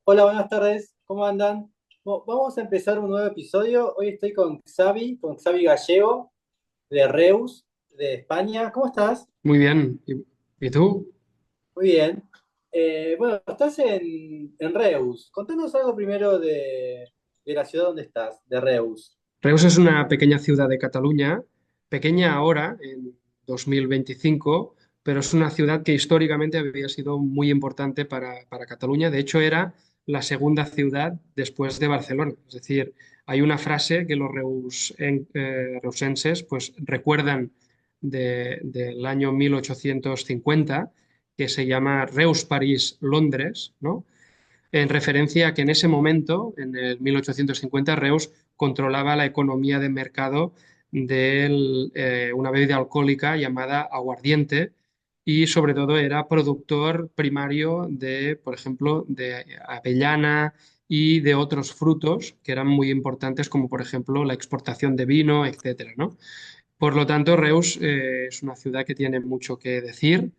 Hola, buenas tardes, ¿cómo andan? Vamos a empezar un nuevo episodio. Hoy estoy con Xavi Gallego, de Reus, de España. ¿Cómo estás? Muy bien. ¿Y tú? Muy bien. Bueno, estás en Reus. Contanos algo primero de la ciudad donde estás, de Reus. Reus es una pequeña ciudad de Cataluña, pequeña ahora, en 2025, pero es una ciudad que históricamente había sido muy importante para Cataluña. De hecho, era la segunda ciudad después de Barcelona. Es decir, hay una frase que los reusenses pues, recuerdan del año 1850 que se llama Reus, París, Londres, ¿no? En referencia a que en ese momento, en el 1850, Reus controlaba la economía de mercado de una bebida alcohólica llamada aguardiente y sobre todo era productor primario de, por ejemplo, de avellana y de otros frutos que eran muy importantes, como por ejemplo la exportación de vino, etcétera, ¿no? Por lo tanto, Reus es una ciudad que tiene mucho que decir.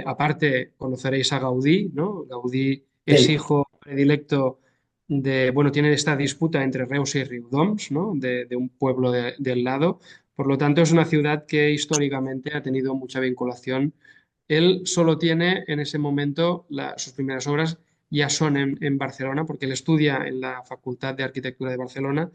Aparte, conoceréis a Gaudí, ¿no? Gaudí es Sí. hijo predilecto bueno, tiene esta disputa entre Reus y Riudoms, ¿no? De un pueblo del lado. Por lo tanto, es una ciudad que históricamente ha tenido mucha vinculación. Él solo tiene en ese momento sus primeras obras ya son en Barcelona, porque él estudia en la Facultad de Arquitectura de Barcelona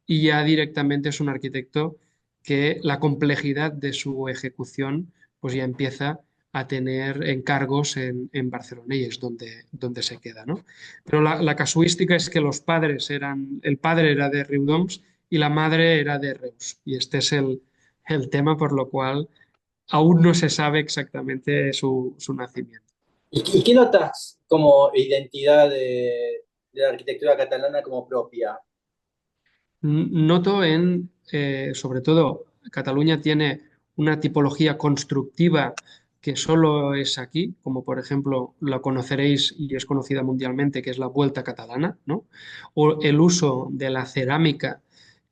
y ya directamente es un arquitecto que la complejidad de su ejecución pues ya empieza a tener encargos en Barcelona y es donde se queda, ¿no? Pero la casuística es que el padre era de Riudoms y la madre era de Reus. Y este es el tema por lo cual aún no se sabe exactamente su nacimiento. ¿Y qué notas como identidad de la arquitectura catalana como propia? Noto sobre todo, Cataluña tiene una tipología constructiva que solo es aquí, como por ejemplo la conoceréis y es conocida mundialmente, que es la Vuelta Catalana, ¿no? O el uso de la cerámica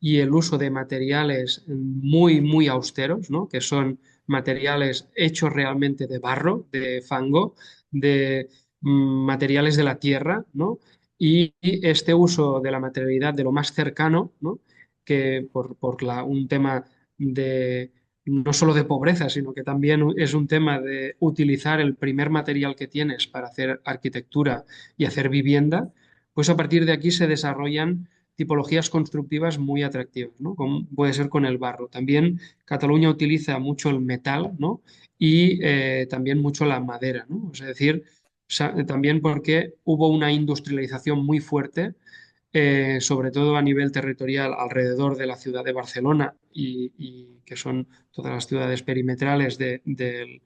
y el uso de materiales muy, muy austeros, ¿no? Que son materiales hechos realmente de barro, de fango, de materiales de la tierra, ¿no? Y este uso de la materialidad de lo más cercano, ¿no? Que por un tema de no solo de pobreza, sino que también es un tema de utilizar el primer material que tienes para hacer arquitectura y hacer vivienda, pues a partir de aquí se desarrollan tipologías constructivas muy atractivas, ¿no? Como puede ser con el barro. También Cataluña utiliza mucho el metal, ¿no? Y también mucho la madera, ¿no? Es decir, también porque hubo una industrialización muy fuerte, sobre todo a nivel territorial alrededor de la ciudad de Barcelona y que son todas las ciudades perimetrales de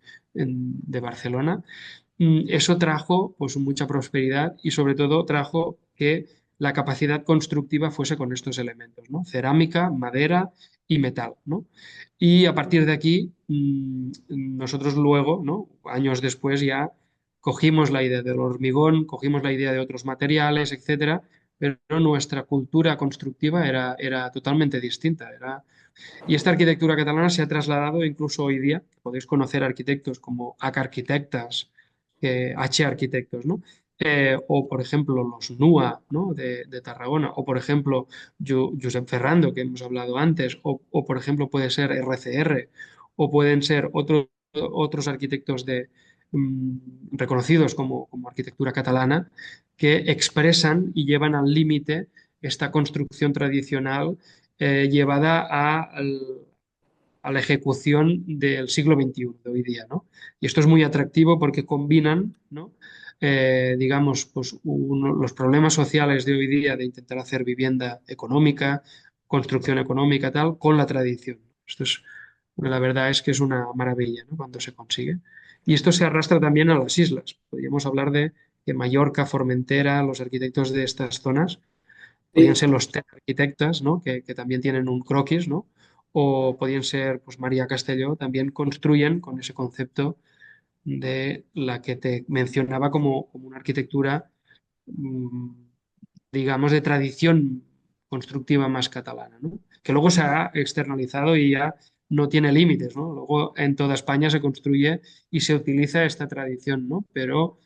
Barcelona. Eso trajo pues mucha prosperidad y sobre todo trajo que la capacidad constructiva fuese con estos elementos, ¿no? Cerámica, madera y metal, ¿no? Y a partir de aquí, nosotros luego, ¿no? Años después ya cogimos la idea del hormigón, cogimos la idea de otros materiales, etcétera, pero nuestra cultura constructiva era totalmente distinta. Y esta arquitectura catalana se ha trasladado incluso hoy día, podéis conocer arquitectos como AC Arquitectes, H Arquitectos, ¿no? O por ejemplo los NUA, ¿no? de Tarragona, o por ejemplo Josep Ferrando, que hemos hablado antes, o por ejemplo puede ser RCR, o pueden ser otros arquitectos reconocidos como arquitectura catalana, que expresan y llevan al límite esta construcción tradicional llevada a la ejecución del siglo XXI de hoy día, ¿no? Y esto es muy atractivo porque combinan, ¿no? Digamos, pues los problemas sociales de hoy día de intentar hacer vivienda económica, construcción económica, tal, con la tradición. Esto es, la verdad es que es una maravilla, ¿no? Cuando se consigue. Y esto se arrastra también a las islas. Podríamos hablar de que Mallorca, Formentera, los arquitectos de estas zonas podían Sí. ser los arquitectas, ¿no? Que también tienen un croquis, ¿no? O podían ser, pues María Castelló, también construyen con ese concepto de la que te mencionaba como una arquitectura, mm, digamos, de tradición constructiva más catalana, ¿no? Que luego se ha externalizado y ya no tiene límites, ¿no? Luego en toda España se construye y se utiliza esta tradición, ¿no? Pero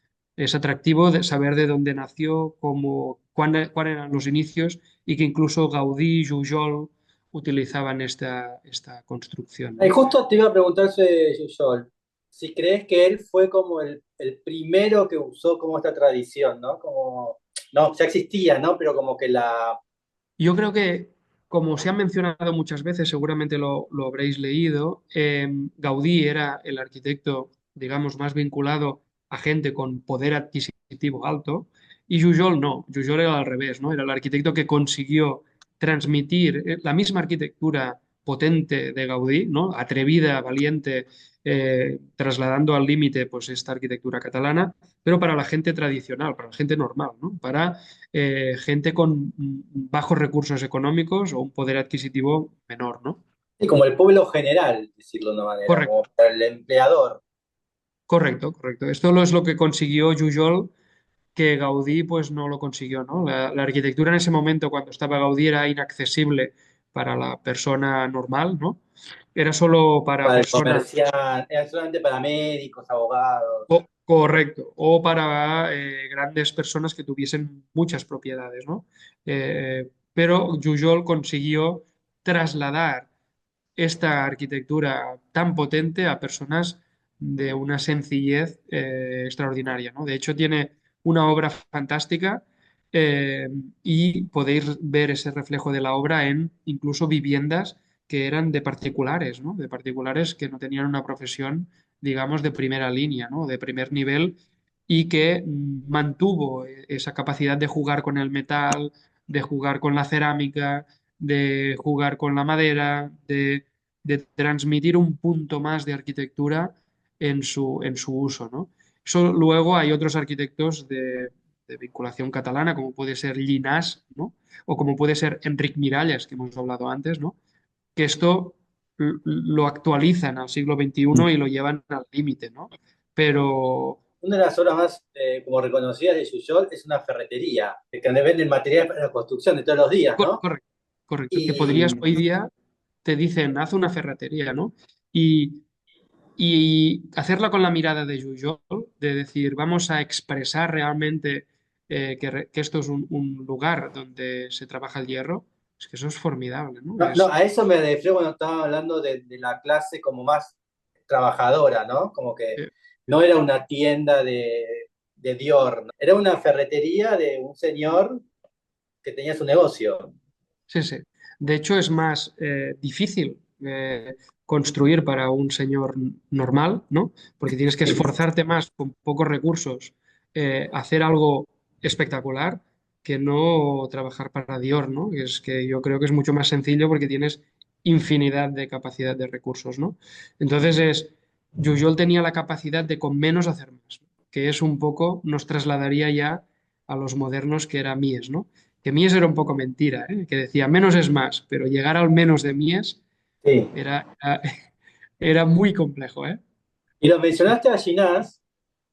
Es atractivo saber de dónde nació, cuáles eran los inicios y que incluso Gaudí y Jujol utilizaban esta construcción, Y ¿no? justo te iba a preguntar sobre Yuyol, si crees que él fue como el primero que usó como esta tradición, ¿no? Como, no, ya existía, ¿no? Pero como que la... Yo creo que, como se ha mencionado muchas veces, seguramente lo habréis leído, Gaudí era el arquitecto, digamos, más vinculado a gente con poder adquisitivo alto, y Jujol no, Jujol era al revés, ¿no? Era el arquitecto que consiguió transmitir la misma arquitectura potente de Gaudí, ¿no? Atrevida, valiente, trasladando al límite pues esta arquitectura catalana, pero para la gente tradicional, para la gente normal, ¿no? Para gente con bajos recursos económicos o un poder adquisitivo menor, ¿no? Sí, como el pueblo general, decirlo de una manera, como Correcto, para el empleador. correcto, correcto. Esto es lo que consiguió Jujol, que Gaudí pues no lo consiguió, ¿no? La arquitectura en ese momento, cuando estaba Gaudí, era inaccesible para la persona normal, ¿no? Era solo para Para el personas. comercial, era solamente para médicos, abogados. Correcto, o para grandes personas que tuviesen muchas propiedades, ¿no? Pero Jujol consiguió trasladar esta arquitectura tan potente a personas de una sencillez extraordinaria, ¿no? De hecho, tiene una obra fantástica eh, y podéis ver ese reflejo de la obra en incluso viviendas que eran de particulares, ¿no? De particulares que no tenían una profesión, digamos, de primera línea, ¿no? De primer nivel y que mantuvo esa capacidad de jugar con el metal, de jugar con la cerámica, de jugar con la madera, de transmitir un punto más de arquitectura en su uso, ¿no? Eso luego hay otros arquitectos de vinculación catalana, como puede ser Llinàs, ¿no? O como puede ser Enric Miralles, que hemos hablado antes, ¿no? Que esto lo actualizan al siglo XXI y lo llevan al límite, ¿no? Pero Una de las obras más como reconocidas de Yuyol es una ferretería, que donde venden materiales para la construcción de todos los días, ¿no? correcto, correcto, que Y podrías hoy día, te dicen, haz una ferretería, ¿no? Y hacerla con la mirada de Jujol, de decir, vamos a expresar realmente que esto es un lugar donde se trabaja el hierro, es que eso es formidable, ¿no? no, no, a eso me refiero cuando estaba hablando de la clase como más trabajadora, ¿no? Como que Eh, no era una tienda de Dior, ¿no? Era una ferretería de un señor que tenía su negocio. sí, sí. De hecho, es más difícil construir para un señor normal, ¿no? Porque tienes que Sí, esforzarte más con pocos recursos, hacer algo espectacular que no trabajar para Dior, ¿no? Es que yo creo que es mucho más sencillo porque tienes infinidad de capacidad de recursos, ¿no? Entonces Jujol tenía la capacidad de con menos hacer más, que es un poco, nos trasladaría ya a los modernos que era Mies, ¿no? Que Mies era un poco mentira, ¿eh? Que decía menos es más, pero llegar al menos de Mies sí. era, era muy complejo, ¿eh? Y lo Sí, mencionaste a Ginás.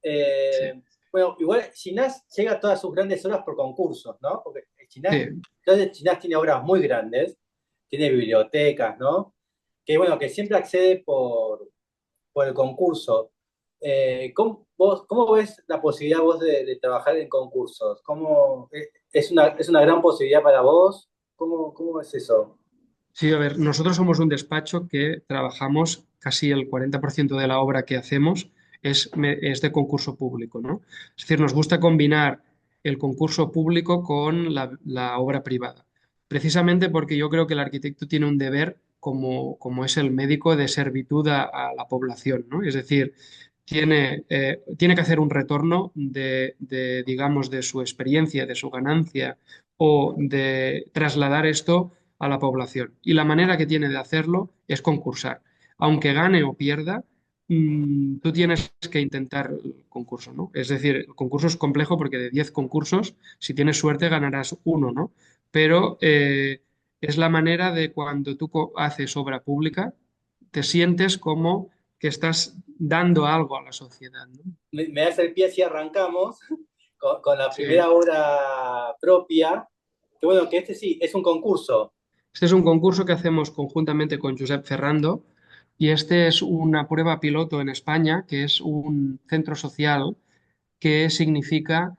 sí, Bueno, igual Ginás llega a todas sus grandes obras por concursos, ¿no? Porque Ginás, sí. entonces Ginás tiene obras muy grandes, tiene bibliotecas, ¿no? Que bueno, que siempre accede por el concurso. ¿Cómo ves la posibilidad vos de trabajar en concursos? Es una gran posibilidad para vos? ¿Cómo es eso? Sí, a ver, nosotros somos un despacho que trabajamos casi el 40% de la obra que hacemos es de concurso público, ¿no? Es decir, nos gusta combinar el concurso público con la obra privada, precisamente porque yo creo que el arquitecto tiene un deber como es el médico de servitud a la población, ¿no? Es decir, tiene que hacer un retorno digamos, de su experiencia, de su ganancia o de trasladar esto a la población. Y la manera que tiene de hacerlo es concursar. Aunque gane o pierda, tú tienes que intentar el concurso, ¿no? Es decir, el concurso es complejo porque de 10 concursos, si tienes suerte, ganarás uno, ¿no? Pero es la manera de cuando tú haces obra pública, te sientes como que estás dando algo a la sociedad, ¿no? Me das el pie si arrancamos con la Sí. primera obra propia, que bueno, que este sí, es un concurso. Este es un concurso que hacemos conjuntamente con Josep Ferrando y este es una prueba piloto en España, que es un centro social que significa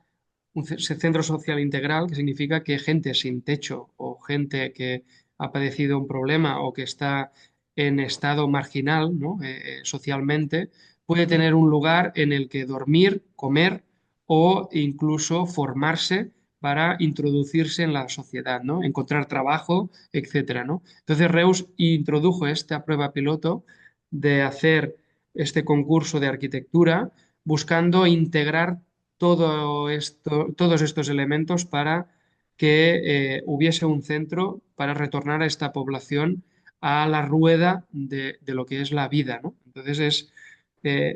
centro social integral, que significa que gente sin techo o gente que ha padecido un problema o que está en estado marginal, ¿no? Socialmente, puede tener un lugar en el que dormir, comer o incluso formarse para introducirse en la sociedad, ¿no? Encontrar trabajo, etcétera, ¿no? Entonces Reus introdujo esta prueba piloto de hacer este concurso de arquitectura buscando integrar todos estos elementos para que hubiese un centro para retornar a esta población a la rueda de lo que es la vida, ¿no? Entonces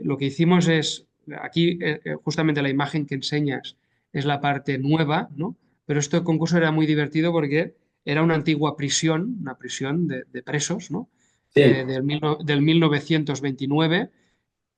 lo que hicimos es, aquí justamente la imagen que enseñas es la parte nueva, ¿no? Pero este concurso era muy divertido porque era una antigua prisión, una prisión de presos, ¿no? Sí, Del 1929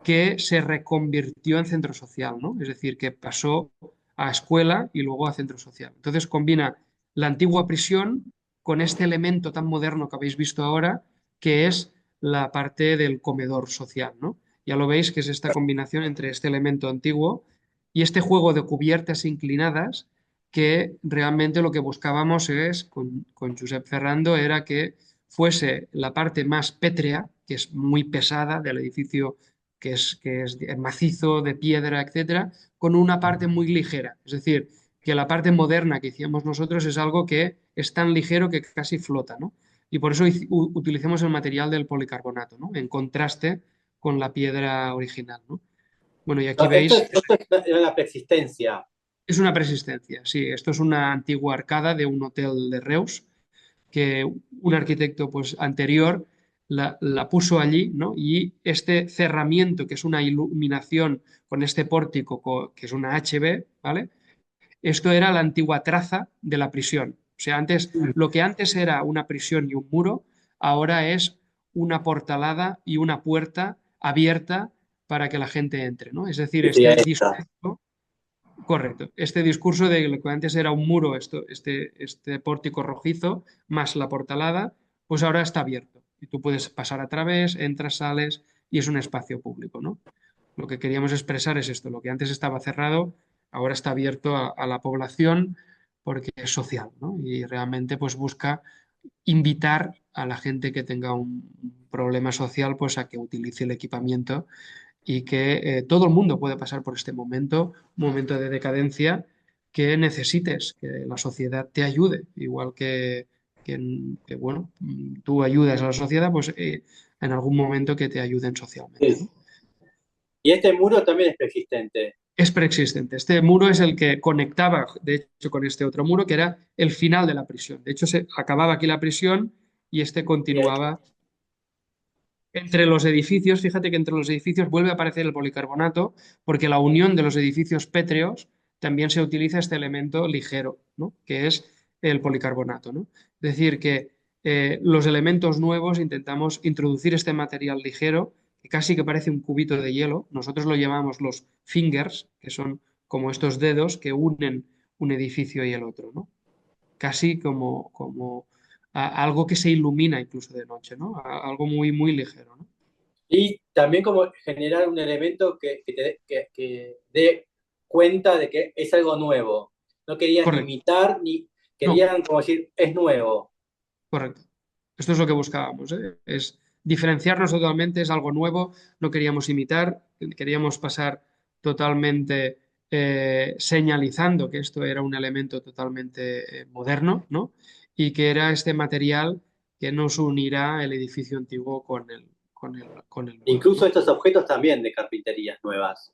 que se reconvirtió en centro social, ¿no? Es decir, que pasó a escuela y luego a centro social. Entonces combina la antigua prisión con este elemento tan moderno que habéis visto ahora, que es la parte del comedor social, ¿no? Ya lo veis que es esta combinación entre este elemento antiguo y este juego de cubiertas inclinadas que realmente lo que buscábamos es, con Josep Ferrando, era que fuese la parte más pétrea, que es muy pesada del edificio que es macizo, de piedra, etcétera, con una parte muy ligera. Es decir, que la parte moderna que hicimos nosotros es algo que es tan ligero que casi flota, ¿no? Y por eso utilizamos el material del policarbonato, ¿no? En contraste con la piedra original, ¿no? Bueno, y aquí no, esto veis, es, esto es una persistencia. es una persistencia, sí, esto es una antigua arcada de un hotel de Reus que un arquitecto pues, anterior la puso allí, ¿no? Y este cerramiento, que es una iluminación con este pórtico, que es una HB, ¿vale? Esto era la antigua traza de la prisión. O sea, lo que antes era una prisión y un muro, ahora es una portalada y una puerta abierta para que la gente entre, ¿no? Es decir, Sí, sí, este esta. discurso. Correcto. Este discurso de lo que antes era un muro, este pórtico rojizo, más la portalada, pues ahora está abierto. Y tú puedes pasar a través, entras, sales y es un espacio público, ¿no? Lo que queríamos expresar es esto, lo que antes estaba cerrado, ahora está abierto a la población porque es social, ¿no? Y realmente pues busca invitar a la gente que tenga un problema social pues a que utilice el equipamiento y que todo el mundo puede pasar por este momento, un momento de decadencia que necesites, que la sociedad te ayude, igual que, bueno, tú ayudas a la sociedad, pues en algún momento que te ayuden socialmente, Sí. ¿no? Y este muro también es persistente. Es preexistente. Este muro es el que conectaba, de hecho, con este otro muro, que era el final de la prisión. De hecho, se acababa aquí la prisión y este Bien. continuaba entre los edificios. Fíjate que entre los edificios vuelve a aparecer el policarbonato, porque la unión de los edificios pétreos también se utiliza este elemento ligero, ¿no? Que es el policarbonato, ¿no? Es decir, que los elementos nuevos intentamos introducir este material ligero, que casi que parece un cubito de hielo. Nosotros lo llamamos los fingers, que son como estos dedos que unen un edificio y el otro, ¿no? Casi como algo que se ilumina incluso de noche, ¿no? Algo muy, muy ligero, ¿no? Y también como generar un elemento que dé cuenta de que es algo nuevo. No querían Correcto. imitar, ni No, querían como decir, es nuevo. correcto. Esto es lo que buscábamos, ¿eh? Es diferenciarnos totalmente, es algo nuevo, no queríamos imitar, queríamos pasar totalmente señalizando que esto era un elemento totalmente moderno, ¿no? Y que era este material que nos unirá el edificio antiguo con el nuevo, Incluso ¿no? estos objetos también de carpinterías nuevas.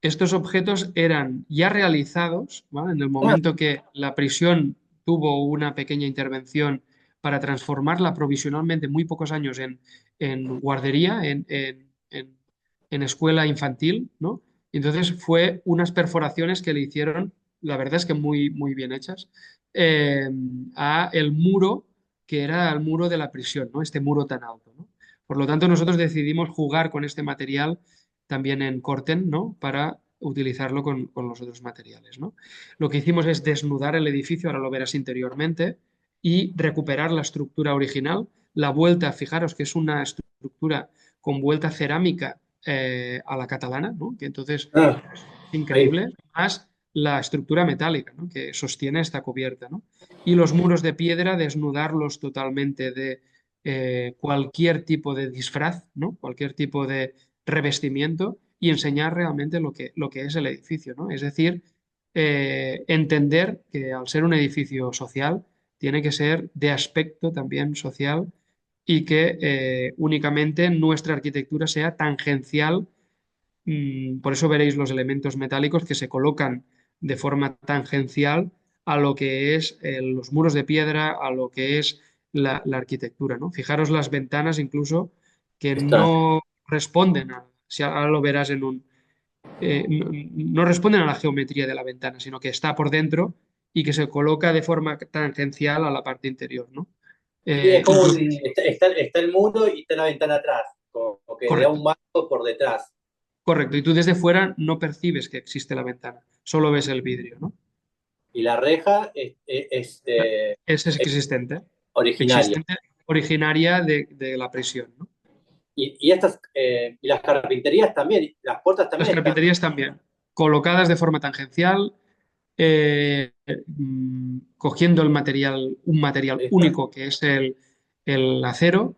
Estos objetos eran ya realizados, ¿vale? En el Ah, momento que la prisión tuvo una pequeña intervención para transformarla provisionalmente muy pocos años en guardería, en escuela infantil, ¿no? Entonces fue unas perforaciones que le hicieron, la verdad es que muy, muy bien hechas, eh, a el muro que era el muro de la prisión, ¿no? Este muro tan alto, ¿no? Por lo tanto, nosotros decidimos jugar con este material también en Corten, ¿no? Para utilizarlo con los otros materiales, ¿no? Lo que hicimos es desnudar el edificio, ahora lo verás interiormente, y recuperar la estructura original. La vuelta, fijaros que es una estructura con vuelta cerámica a la catalana, ¿no? Que entonces ah. increíble, más la estructura metálica, ¿no? que sostiene esta cubierta, ¿no? Y los muros de piedra, desnudarlos totalmente de cualquier tipo de disfraz, ¿no? Cualquier tipo de revestimiento y enseñar realmente lo que es el edificio, ¿no? Es decir, entender que al ser un edificio social, tiene que ser de aspecto también social y que únicamente nuestra arquitectura sea tangencial. Por eso veréis los elementos metálicos que se colocan de forma tangencial a lo que es los muros de piedra, a lo que es la arquitectura, ¿no? Fijaros las ventanas incluso que Está. no responden a, si ahora lo verás en un, no responden a la geometría de la ventana, sino que está por dentro y que se coloca de forma tangencial a la parte interior, ¿no? Sí, es como Incluso, está el muro y está la ventana atrás, como que le da correcto, un marco por detrás. correcto. Y tú desde fuera no percibes que existe la ventana, solo ves el vidrio, ¿no? Y la reja Es es existente, originaria. existente, originaria de la prisión, ¿no? Y las carpinterías también, las puertas Las también están. carpinterías también, colocadas de forma tangencial, cogiendo un material Están. único que es el acero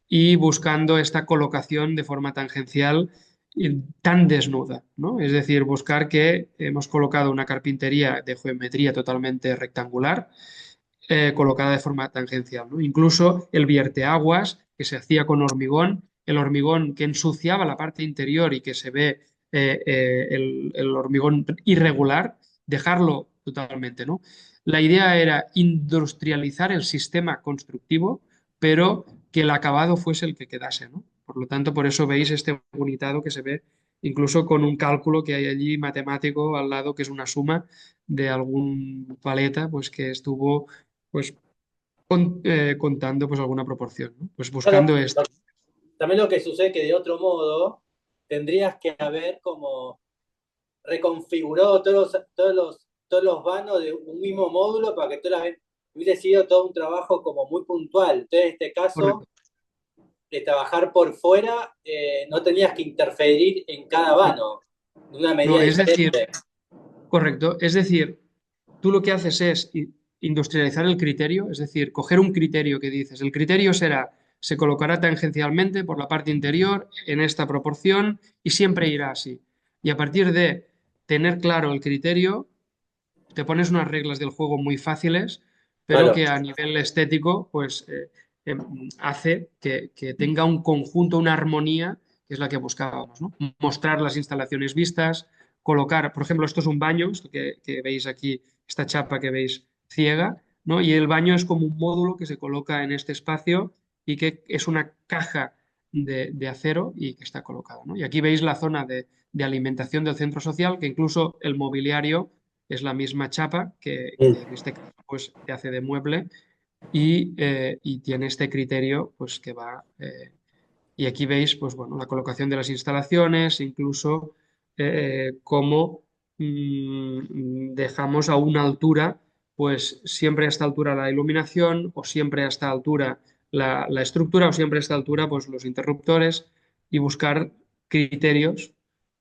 y buscando esta colocación de forma tangencial y tan desnuda, ¿no? Es decir, buscar que hemos colocado una carpintería de geometría totalmente rectangular, colocada de forma tangencial, ¿no? Incluso el vierteaguas que se hacía con hormigón, el hormigón que ensuciaba la parte interior y que se ve el hormigón irregular, dejarlo totalmente, ¿no? La idea era industrializar el sistema constructivo, pero que el acabado fuese el que quedase, ¿no? Por lo tanto, por eso veis este unitado que se ve incluso con un cálculo que hay allí matemático al lado, que es una suma de algún paleta, pues que estuvo pues contando pues alguna proporción, ¿no? Pues Claro, buscando esto. también lo que sucede es que de otro modo tendrías que haber como reconfigurado todos los vanos de un mismo módulo para que todas las hubiese sido todo un trabajo como muy puntual. Entonces, en este caso, Correcto. de trabajar por fuera, no tenías que interferir en cada No, vano de una no, medida es decir, diferente. correcto, es decir, tú lo que haces es industrializar el criterio, es decir, coger un criterio que dices, el criterio será, se colocará tangencialmente por la parte interior en esta proporción y siempre irá así. Y a partir de tener claro el criterio, te pones unas reglas del juego muy fáciles, pero Claro. que a nivel estético, pues hace que tenga un conjunto, una armonía, que es la que buscábamos, ¿no? Mostrar las instalaciones vistas, colocar, por ejemplo, esto es un baño, esto que veis aquí, esta chapa que veis ciega, ¿no? Y el baño es como un módulo que se coloca en este espacio y que es una caja de acero y que está colocada, ¿no? Y aquí veis la zona de alimentación del centro social, que incluso el mobiliario es la misma chapa que en este caso pues, se hace de mueble y tiene este criterio pues, que va. Y aquí veis pues, bueno, la colocación de las instalaciones, incluso cómo dejamos a una altura, pues siempre a esta altura la iluminación o siempre a esta altura la estructura o siempre a esta altura pues, los interruptores y buscar criterios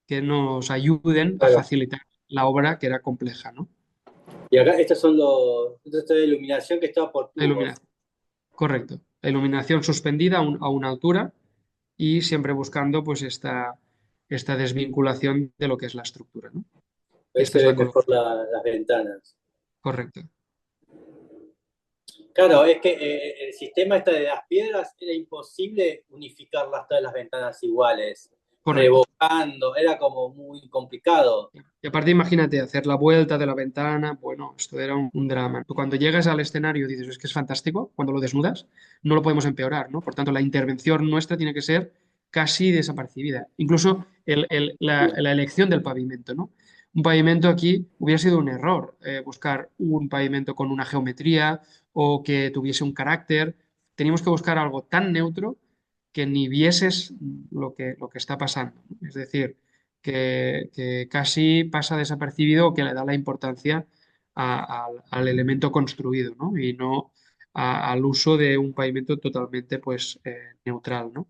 que nos ayuden a Claro. facilitar la obra que era compleja, ¿no? Y acá estos son esto es de iluminación que estaba por La tubos. iluminación, correcto. La iluminación suspendida a una altura y siempre buscando pues esta desvinculación de lo que es la estructura, ¿no? Y Ahí esta se es ve la mejor colocación. las ventanas. Correcto. Claro, es que el sistema este de las piedras era imposible unificarlas todas las ventanas iguales, Correcto. revocando, era como muy complicado. Y aparte, imagínate hacer la vuelta de la ventana. Bueno, esto era un drama. Tú cuando llegas al escenario dices, es que es fantástico. Cuando lo desnudas, no lo podemos empeorar, ¿no? Por tanto, la intervención nuestra tiene que ser casi desapercibida. Incluso la elección del pavimento, ¿no? Un pavimento aquí hubiera sido un error, buscar un pavimento con una geometría o que tuviese un carácter. Teníamos que buscar algo tan neutro que ni vieses lo que está pasando, ¿no? Es decir, que casi pasa desapercibido o que le da la importancia al elemento construido, ¿no? Y no al uso de un pavimento totalmente pues, neutral, ¿no?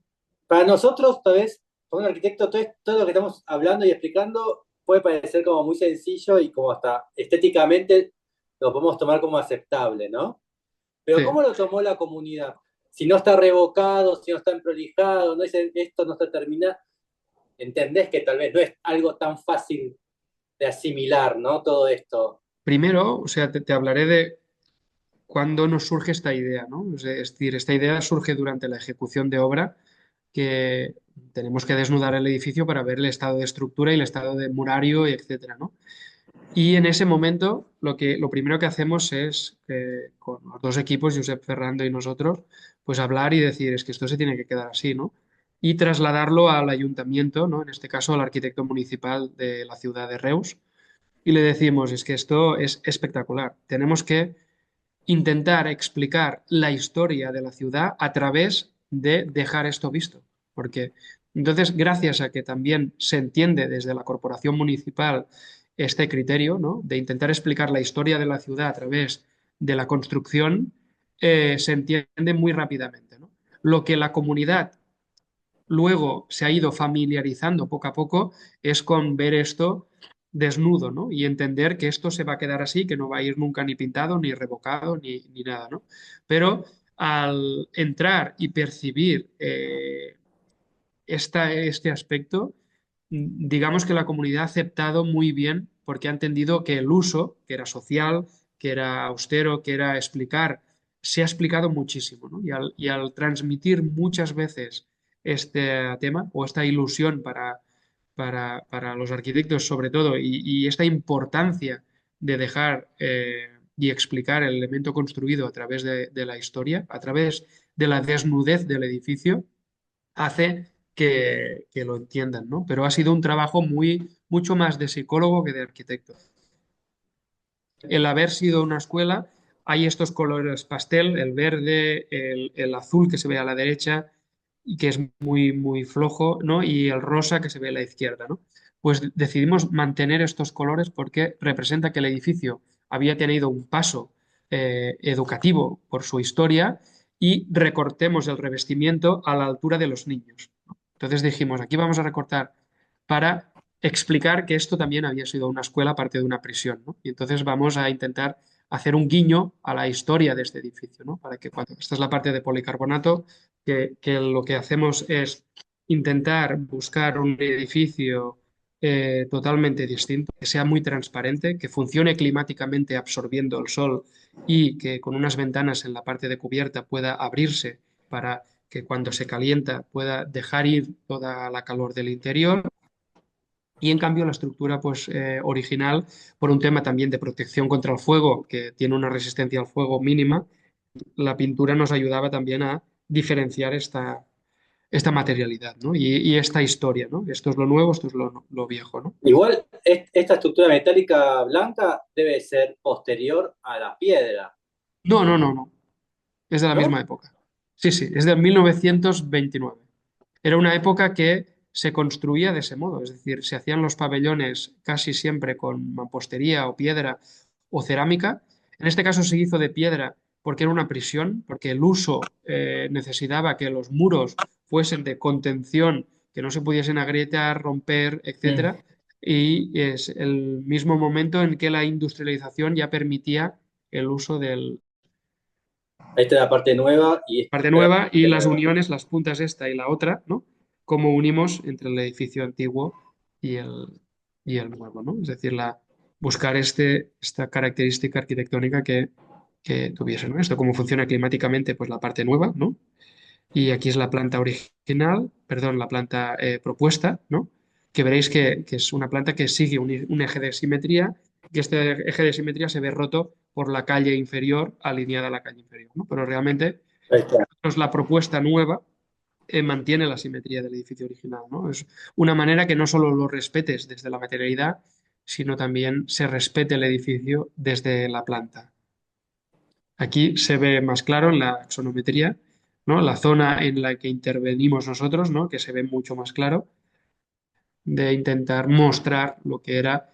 Para nosotros, tal vez, para un arquitecto, todo lo que estamos hablando y explicando puede parecer como muy sencillo y como hasta estéticamente lo podemos tomar como aceptable, ¿no? Pero Sí. ¿cómo lo tomó la comunidad? Si no está revocado, si no está emprolijado, no dice esto no está terminado, entendés que tal vez no es algo tan fácil de asimilar, ¿no? Todo esto. Primero, o sea, te hablaré de cuándo nos surge esta idea, ¿no? Es decir, esta idea surge durante la ejecución de obra, que tenemos que desnudar el edificio para ver el estado de estructura y el estado de murario, y etcétera, ¿no? Y en ese momento lo primero que hacemos es, con los dos equipos, Josep Ferrando y nosotros, pues hablar y decir, es que esto se tiene que quedar así, ¿no? Y trasladarlo al ayuntamiento, ¿no? En este caso al arquitecto municipal de la ciudad de Reus, y le decimos, es que esto es espectacular, tenemos que intentar explicar la historia de la ciudad a través de dejar esto visto. Porque entonces, gracias a que también se entiende desde la corporación municipal este criterio, ¿no? De intentar explicar la historia de la ciudad a través de la construcción, se entiende muy rápidamente, ¿no? Lo que la comunidad luego se ha ido familiarizando poco a poco es con ver esto desnudo, ¿no? Y entender que esto se va a quedar así, que no va a ir nunca ni pintado, ni revocado, ni nada, ¿no? Pero al entrar y percibir este aspecto, digamos que la comunidad ha aceptado muy bien porque ha entendido que el uso, que era social, que era austero, que era explicar, se ha explicado muchísimo, ¿no? Y al transmitir muchas veces este tema o esta ilusión para los arquitectos sobre todo y esta importancia de dejar y explicar el elemento construido a través de la historia, a través de la desnudez del edificio, hace que lo entiendan, ¿no? Pero ha sido un trabajo mucho más de psicólogo que de arquitecto. El haber sido una escuela, hay estos colores pastel, el verde, el azul que se ve a la derecha y que es muy flojo, ¿no? Y el rosa que se ve a la izquierda, ¿no? Pues decidimos mantener estos colores porque representa que el edificio había tenido un paso educativo por su historia y recortemos el revestimiento a la altura de los niños, ¿no? Entonces dijimos, aquí vamos a recortar para explicar que esto también había sido una escuela, aparte de una prisión, ¿no? Y entonces vamos a intentar hacer un guiño a la historia de este edificio, ¿no? Para que cuando esta es la parte de policarbonato, que lo que hacemos es intentar buscar un edificio totalmente distinto, que sea muy transparente, que funcione climáticamente absorbiendo el sol y que con unas ventanas en la parte de cubierta pueda abrirse para que cuando se calienta pueda dejar ir toda la calor del interior. Y en cambio la estructura pues, original, por un tema también de protección contra el fuego, que tiene una resistencia al fuego mínima, la pintura nos ayudaba también a diferenciar esta materialidad, ¿no? Y esta historia, ¿no? Esto es lo nuevo, esto es lo viejo, ¿no? Igual, esta estructura metálica blanca debe ser posterior a la piedra, No, no, no, no. Es de la misma ¿no? época. Sí, sí, es de 1929. Era una época que se construía de ese modo, es decir, se hacían los pabellones casi siempre con mampostería o piedra o cerámica. En este caso se hizo de piedra porque era una prisión, porque el uso necesitaba que los muros fuesen de contención, que no se pudiesen agrietar, romper, Mm. etcétera. Y es el mismo momento en que la industrialización ya permitía el uso del, Esta es la parte nueva y esta parte es la nueva y parte las nueva. uniones, las puntas esta y la otra, ¿no? Cómo unimos entre el edificio antiguo y el nuevo, ¿no? Es decir, buscar esta característica arquitectónica que tuviese, ¿no? Esto, cómo funciona climáticamente, pues la parte nueva, ¿no? Y aquí es la planta original, perdón, la planta propuesta, ¿no? Que veréis que es una planta que sigue un eje de simetría, que este eje de simetría se ve roto por la calle inferior, alineada a la calle inferior, ¿no? Pero realmente Ahí está. la propuesta nueva mantiene la simetría del edificio original, ¿no? Es una manera que no solo lo respetes desde la materialidad, sino también se respete el edificio desde la planta. Aquí se ve más claro en la axonometría, ¿no? La zona en la que intervenimos nosotros, ¿no? Que se ve mucho más claro de intentar mostrar lo que era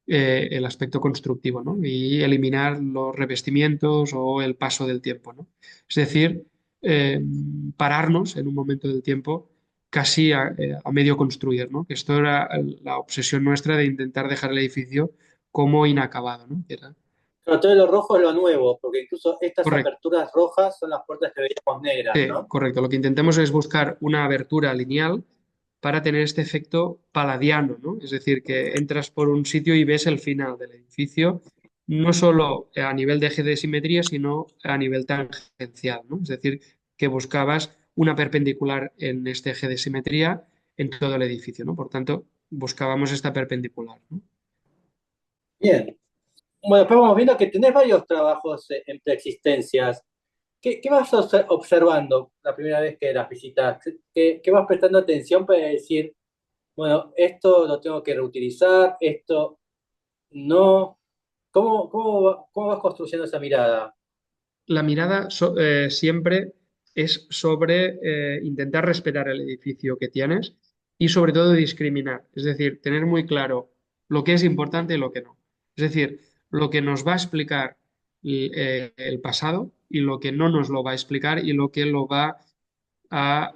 el aspecto constructivo, ¿no? Y eliminar los revestimientos o el paso del tiempo, ¿no? Es decir, eh, pararnos en un momento del tiempo casi a medio construir, ¿no? Que esto era la obsesión nuestra de intentar dejar el edificio como inacabado, ¿no? Que era- Pero todo lo rojo es lo nuevo, porque incluso estas Correcto, aperturas rojas son las puertas que veíamos negras, sí, ¿no? correcto. Lo que intentamos es buscar una abertura lineal para tener este efecto paladiano, ¿no? Es decir, que entras por un sitio y ves el final del edificio, no solo a nivel de eje de simetría, sino a nivel tangencial, ¿no? Es decir, que buscabas una perpendicular en este eje de simetría en todo el edificio, ¿no? Por tanto, buscábamos esta perpendicular, ¿no? Bien. Bueno, después vamos viendo que tenés varios trabajos en preexistencias. ¿Qué vas observando la primera vez que las visitas? ¿Qué vas prestando atención para decir, bueno, esto lo tengo que reutilizar, esto no? ¿Cómo vas construyendo esa mirada? La mirada siempre es sobre intentar respetar el edificio que tienes y sobre todo discriminar, es decir, tener muy claro lo que es importante y lo que no. Es decir, lo que nos va a explicar el pasado y lo que no nos lo va a explicar y lo que lo va a,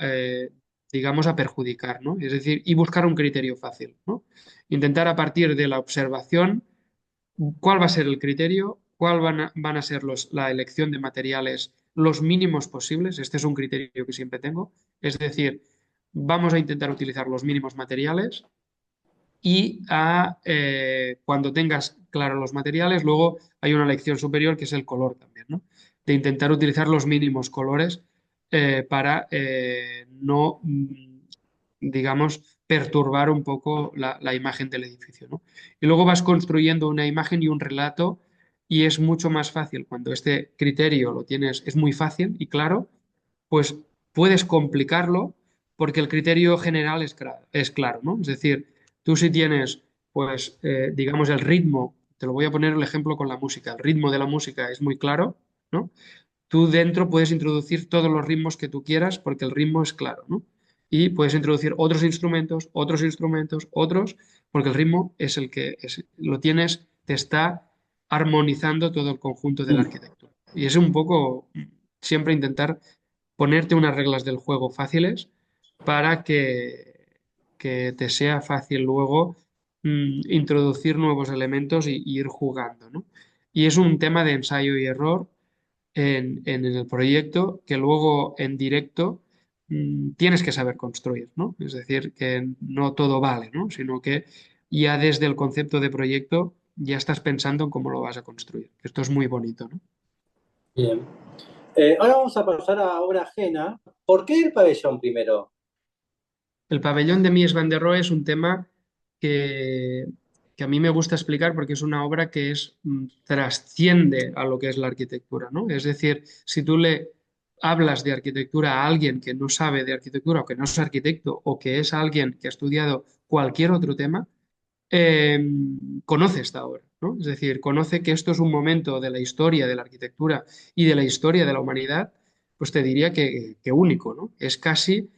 digamos, a perjudicar, ¿no? Es decir, y buscar un criterio fácil, ¿no? Intentar a partir de la observación cuál va a ser el criterio, cuál van a ser la elección de materiales los mínimos posibles. Este es un criterio que siempre tengo. Es decir, vamos a intentar utilizar los mínimos materiales y cuando tengas claro los materiales, luego hay una elección superior que es el color también, ¿no? De intentar utilizar los mínimos colores para no, digamos, perturbar un poco la imagen del edificio, ¿no? Y luego vas construyendo una imagen y un relato y es mucho más fácil cuando este criterio lo tienes, es muy fácil y claro, pues puedes complicarlo porque el criterio general es claro, ¿no? Es decir, tú si tienes, pues, digamos, el ritmo, te lo voy a poner el ejemplo con la música, el ritmo de la música es muy claro, ¿no? Tú dentro puedes introducir todos los ritmos que tú quieras porque el ritmo es claro, ¿no? Y puedes introducir otros instrumentos, otros, porque el ritmo es el que lo tienes, te está armonizando todo el conjunto de la Mm. arquitectura. Y es un poco siempre intentar ponerte unas reglas del juego fáciles para que te sea fácil luego introducir nuevos elementos y ir jugando, ¿no? Y es un tema de ensayo y error en el proyecto que luego en directo tienes que saber construir, ¿no? Es decir, que no todo vale, ¿no? Sino que ya desde el concepto de proyecto ya estás pensando en cómo lo vas a construir. Esto es muy bonito, ¿no? Bien. Ahora vamos a pasar a obra ajena. ¿Por qué el pabellón primero? El pabellón de Mies van der Rohe es un tema que, que a mí me gusta explicar porque es una obra que trasciende a lo que es la arquitectura, ¿no? Es decir, si tú le hablas de arquitectura a alguien que no sabe de arquitectura o que no es arquitecto o que es alguien que ha estudiado cualquier otro tema, eh, conoce esta obra, ¿no? Es decir, conoce que esto es un momento de la historia de la arquitectura y de la historia de la humanidad, pues te diría que único, ¿no? Es casi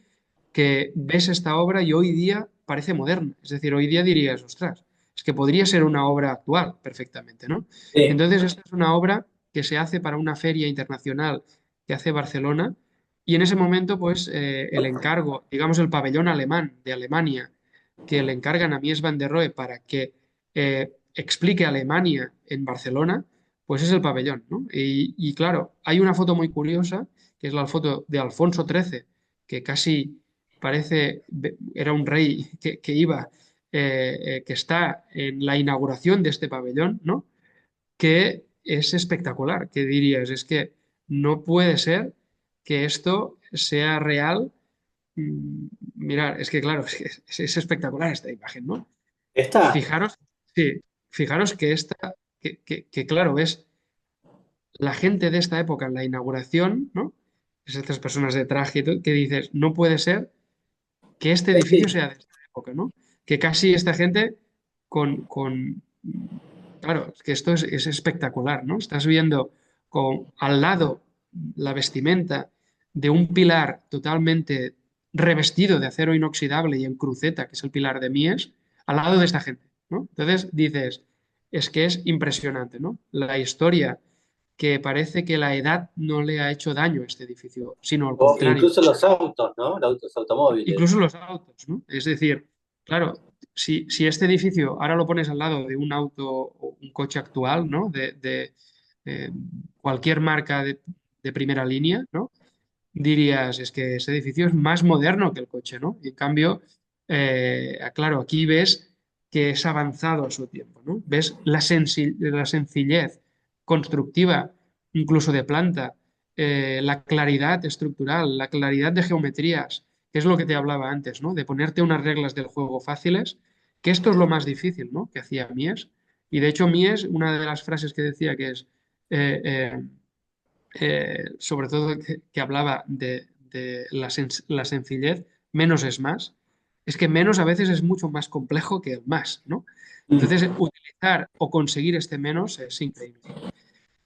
que ves esta obra y hoy día parece moderna. Es decir, hoy día dirías, ostras, es que podría ser una obra actual perfectamente, ¿no? Sí. Entonces, esta es una obra que se hace para una feria internacional que hace Barcelona y en ese momento, pues, el encargo, digamos, el pabellón alemán de Alemania, que le encargan a Mies van der Rohe para que explique Alemania en Barcelona, pues es el pabellón, ¿no? Y claro, hay una foto muy curiosa, que es la foto de Alfonso XIII, que casi parece, era un rey que iba, que está en la inauguración de este pabellón, ¿no? Que es espectacular, que dirías, es que no puede ser que esto sea real. Mirar, es que claro, es espectacular esta imagen, ¿no? ¿Está? Fijaros, sí, fijaros que esta, que claro, es la gente de esta época en la inauguración, ¿no? Es estas personas de traje y todo, que dices, no puede ser que este edificio Sí. sea de esta época, ¿no? Que casi esta gente con claro, es que esto es espectacular, ¿no? Estás viendo al lado la vestimenta de un pilar totalmente revestido de acero inoxidable y en cruceta, que es el pilar de Mies, al lado de esta gente, ¿no? Entonces dices, es que es impresionante, ¿no? La historia que parece que la edad no le ha hecho daño a este edificio, sino al O contrario. incluso los autos, ¿no? Los automóviles. Incluso los autos, ¿no? Es decir, claro, si este edificio ahora lo pones al lado de un auto o un coche actual, ¿no? Eh, cualquier marca de primera línea, ¿no? Dirías, es que ese edificio es más moderno que el coche, ¿no? Y en cambio, claro, aquí ves que es avanzado a su tiempo, ¿no? Ves la sencillez constructiva, incluso de planta, la claridad estructural, la claridad de geometrías, que es lo que te hablaba antes, ¿no? De ponerte unas reglas del juego fáciles, que esto es lo más difícil, ¿no? Que hacía Mies. Y de hecho, Mies, una de las frases que decía que es... eh, eh, sobre todo que hablaba de la sencillez, menos es más, es que menos a veces es mucho más complejo que el más, ¿no? Entonces, Mm. utilizar o conseguir este menos es increíble.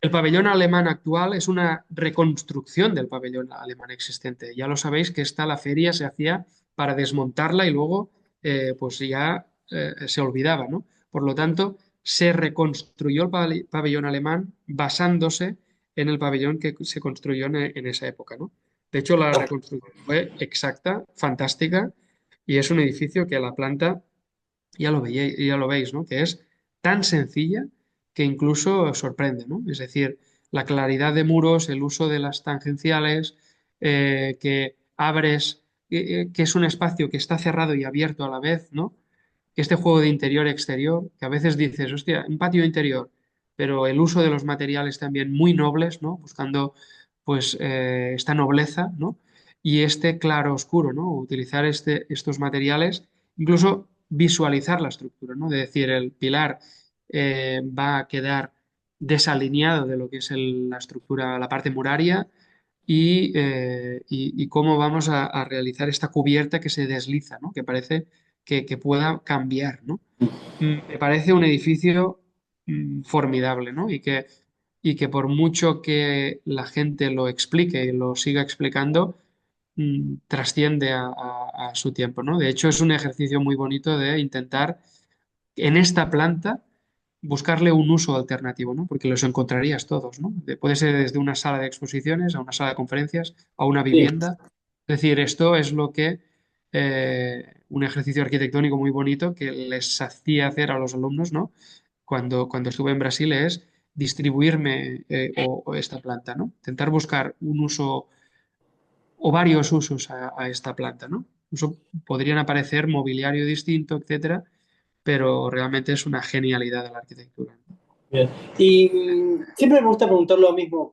El pabellón alemán actual es una reconstrucción del pabellón alemán existente. Ya lo sabéis que la feria se hacía para desmontarla y luego pues ya se olvidaba, ¿no? Por lo tanto, se reconstruyó el pabellón alemán basándose en el pabellón que se construyó en esa época, ¿no? De hecho, la reconstrucción fue exacta, fantástica, y es un edificio que a la planta ya lo veis, ¿no? Que es tan sencilla que incluso sorprende, ¿no? Es decir, la claridad de muros, el uso de las tangenciales, que abres, que es un espacio que está cerrado y abierto a la vez, ¿no? Este juego de interior-exterior, que a veces dices, hostia, un patio interior, pero el uso de los materiales también muy nobles, ¿no? Buscando, pues, esta nobleza, ¿no? Y este claro oscuro, ¿no? Utilizar estos materiales, incluso visualizar la estructura, ¿no? De decir, el pilar va a quedar desalineado de lo que es la estructura, la parte muraria, y cómo vamos a realizar esta cubierta que se desliza, ¿no? Que parece que pueda cambiar, ¿no? Me parece un edificio formidable, ¿no? Y que por mucho que la gente lo explique y lo siga explicando, trasciende a su tiempo, ¿no? De hecho, es un ejercicio muy bonito de intentar en esta planta buscarle un uso alternativo, ¿no? Porque los encontrarías todos, ¿no? Puede ser desde una sala de exposiciones a una sala de conferencias, a una Sí, vivienda. Es decir, esto es lo que un ejercicio arquitectónico muy bonito que les hacía hacer a los alumnos, ¿no? Cuando estuve en Brasil es distribuirme o esta planta, ¿no? Intentar buscar un uso o varios usos a esta planta, ¿no? Incluso podrían aparecer mobiliario distinto, etcétera, pero realmente es una genialidad de la arquitectura. bien. Y siempre me gusta preguntar lo mismo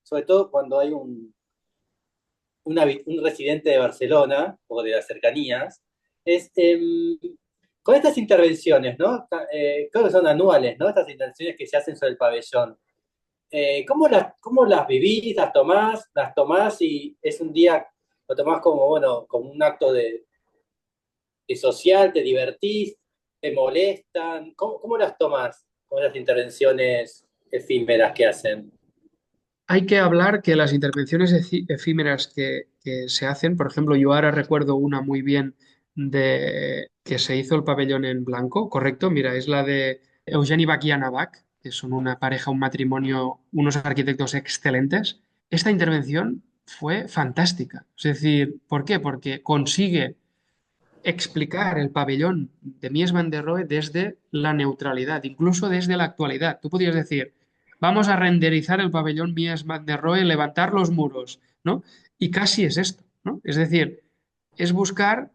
sobre todo cuando hay un residente de Barcelona o de las cercanías, es con estas intervenciones, ¿no? Creo que son anuales, ¿no? Estas intervenciones que se hacen sobre el pabellón. ¿Cómo las vivís, las tomás y es un día, lo tomás como, bueno, como un acto de social, te divertís, te molestan? ¿Cómo las tomás con las intervenciones efímeras que hacen? Hay que hablar que las intervenciones efímeras que se hacen, por ejemplo, yo ahora recuerdo una muy bien de que se hizo el pabellón en blanco, correcto, mira, es la de Eugeni Bach y Anna Bach, que son una pareja, un matrimonio, unos arquitectos excelentes. Esta intervención fue fantástica. Es decir, ¿por qué? Porque consigue explicar el pabellón de Mies van der Rohe desde la neutralidad, incluso desde la actualidad. Tú podrías decir, vamos a renderizar el pabellón Mies van der Rohe, levantar los muros, ¿no? Y casi es esto, ¿no? Es decir, es buscar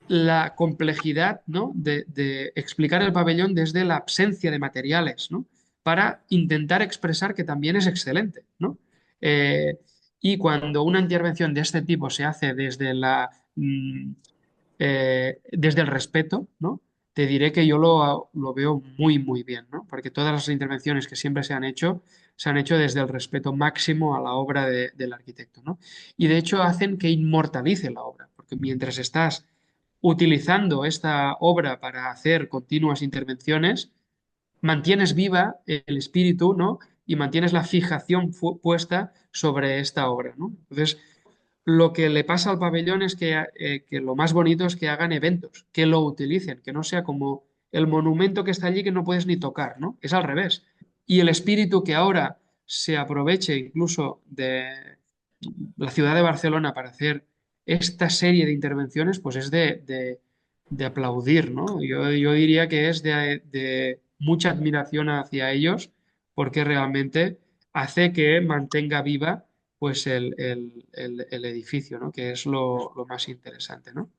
la complejidad, ¿no? de explicar el pabellón desde la ausencia de materiales, ¿no? Para intentar expresar que también es excelente, ¿no? Eh, y cuando una intervención de este tipo se hace desde el respeto, ¿no? Te diré que yo lo veo muy, muy bien, ¿no? Porque todas las intervenciones que siempre se han hecho desde el respeto máximo a la obra del arquitecto, ¿no? Y de hecho hacen que inmortalice la obra, porque mientras estás utilizando esta obra para hacer continuas intervenciones, mantienes viva el espíritu, ¿no? Y mantienes la fijación puesta sobre esta obra, ¿no? Entonces, lo que le pasa al pabellón es que lo más bonito es que hagan eventos, que lo utilicen, que no sea como el monumento que está allí que no puedes ni tocar, ¿no? Es al revés. Y el espíritu que ahora se aproveche incluso de la ciudad de Barcelona para hacer esta serie de intervenciones, pues es de aplaudir, ¿no? Yo diría que es de mucha admiración hacia ellos porque realmente hace que mantenga viva pues el edificio, ¿no? Que es lo más interesante, ¿no?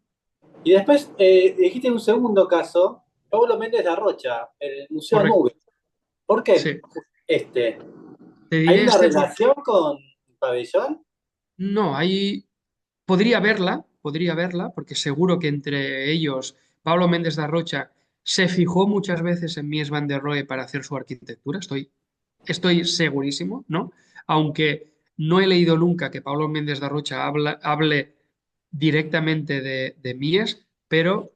Y después dijiste un segundo caso, Pablo Méndez de Rocha, el Museo Correcto. Nube. ¿Por qué Sí. este? Te ¿Hay diré una este relación con Pabellón? no, hay, podría verla, porque seguro que entre ellos Pablo Méndez de Rocha se fijó muchas veces en Mies van der Rohe para hacer su arquitectura, estoy segurísimo, ¿no? Aunque no he leído nunca que Pablo Méndez de Rocha hable directamente de Mies, pero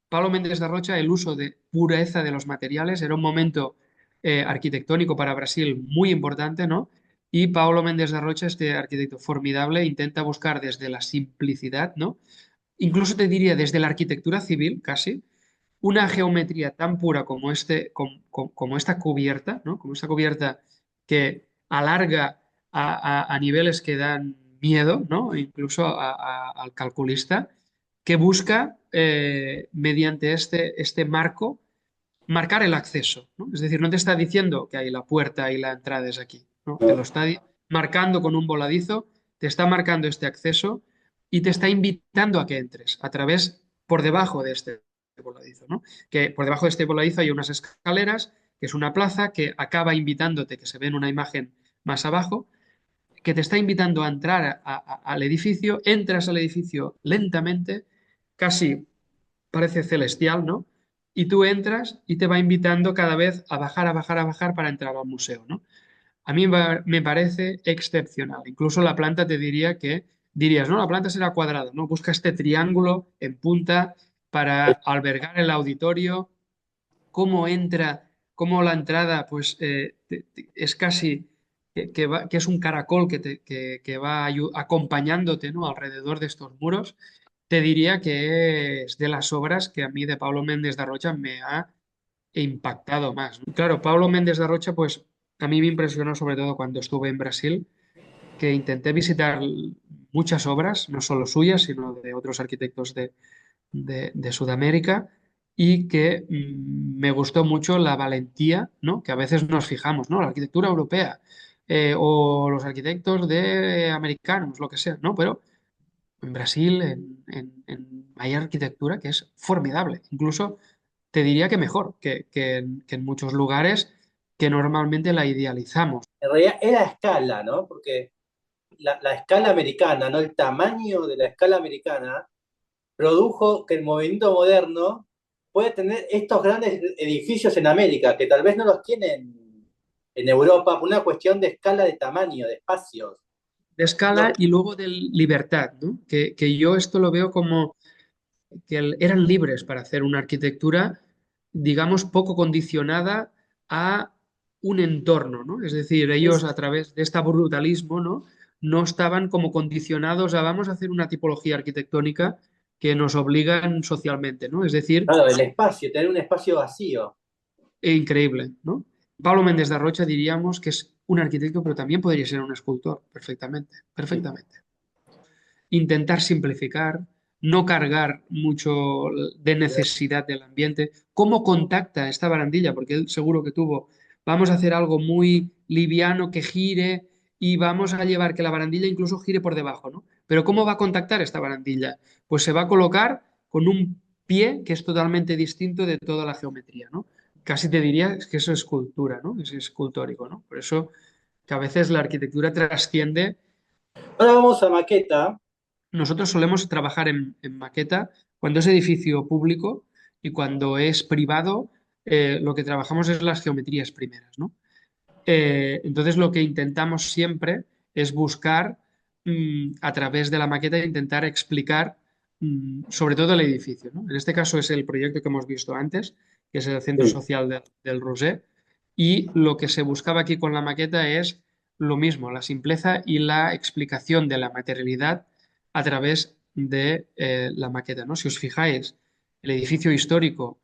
Pablo Méndez de Rocha, el uso de pureza de los materiales era un momento arquitectónico para Brasil muy importante, ¿no? Y Paulo Méndez de Rocha, este arquitecto formidable, intenta buscar desde la simplicidad, ¿no? Incluso te diría desde la arquitectura civil, casi, una geometría tan pura como, como esta cubierta, ¿no? Como esta cubierta que alarga a niveles que dan miedo, ¿no? Incluso al calculista, que busca, mediante este marco, marcar el acceso, ¿no? Es decir, no te está diciendo que hay la puerta y la entrada es aquí, ¿no? Te lo está marcando con un voladizo, te está marcando este acceso y te está invitando a que entres a través, por debajo de este voladizo, ¿no? Que por debajo de este voladizo hay unas escaleras, que es una plaza que acaba invitándote, que se ve en una imagen más abajo, que te está invitando a entrar al edificio, entras al edificio lentamente, casi parece celestial, ¿no? Y tú entras y te va invitando cada vez a bajar, a bajar, a bajar para entrar al museo, ¿no? A mí me parece excepcional. Incluso la planta te diría que, dirías, no, la planta será cuadrada, ¿no? Busca este triángulo en punta para albergar el auditorio, cómo entra, cómo la entrada, pues es casi que es un caracol que va acompañándote, ¿no? Alrededor de estos muros. Te diría que es de las obras que a mí de Pablo Méndez de Rocha me ha impactado más, ¿no? Claro, Pablo Méndez de Rocha, pues a mí me impresionó sobre todo cuando estuve en Brasil, que intenté visitar muchas obras, no solo suyas, sino de otros arquitectos de Sudamérica, y que me gustó mucho la valentía, ¿no? Que a veces nos fijamos, ¿no? La arquitectura europea o los arquitectos de americanos, lo que sea, ¿no? Pero en Brasil hay arquitectura que es formidable. Incluso te diría que mejor que en muchos lugares que normalmente la idealizamos. En realidad era a escala, ¿no? Porque la escala americana, ¿no? El tamaño de la escala americana produjo que el movimiento moderno puede tener estos grandes edificios en América, que tal vez no los tienen en Europa por una cuestión de escala de tamaño, de espacios. De No, escala y luego de libertad, ¿no? Que yo esto lo veo como que eran libres para hacer una arquitectura, digamos, poco condicionada a un entorno, ¿no? Es decir, ellos es, a través de este brutalismo, ¿no? No estaban como condicionados a vamos a hacer una tipología arquitectónica que nos obligan socialmente, ¿no? Es decir, claro, el espacio, tener un espacio vacío. increíble, ¿no? Pablo Méndez de Rocha diríamos que es un arquitecto, pero también podría ser un escultor, perfectamente, Sí. perfectamente. Intentar simplificar, no cargar mucho de necesidad del ambiente. ¿Cómo contacta esta barandilla? Porque él seguro que tuvo, vamos a hacer algo muy liviano que gire y vamos a llevar que la barandilla incluso gire por debajo, ¿no? Pero ¿cómo va a contactar esta barandilla? Pues se va a colocar con un pie que es totalmente distinto de toda la geometría, ¿no? Casi te diría que eso es escultura, ¿no? Es escultórico, ¿no? Por eso que a veces la arquitectura trasciende. Ahora vamos a maqueta. Nosotros solemos trabajar en maqueta cuando es edificio público y cuando es privado, lo que trabajamos es las geometrías primeras, ¿no? Entonces lo que intentamos siempre es buscar a través de la maqueta intentar explicar sobre todo el edificio, ¿no? En este caso es el proyecto que hemos visto antes, que es el Centro Sí. Social del Roser, y lo que se buscaba aquí con la maqueta es lo mismo, la simpleza y la explicación de la materialidad a través de la maqueta, ¿no? Si os fijáis, el edificio histórico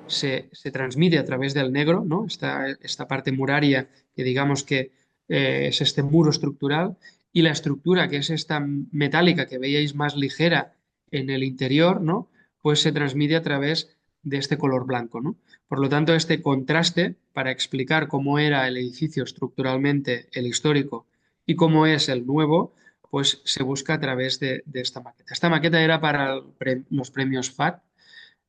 se transmite a través del negro, ¿no? Esta parte muraria que digamos que es este muro estructural, y la estructura, que es esta metálica que veíais más ligera en el interior, ¿no? Pues se transmite a través de este color blanco, ¿no? Por lo tanto, este contraste, para explicar cómo era el edificio estructuralmente, el histórico, y cómo es el nuevo, pues se busca a través de esta maqueta. Esta maqueta era para los premios FAT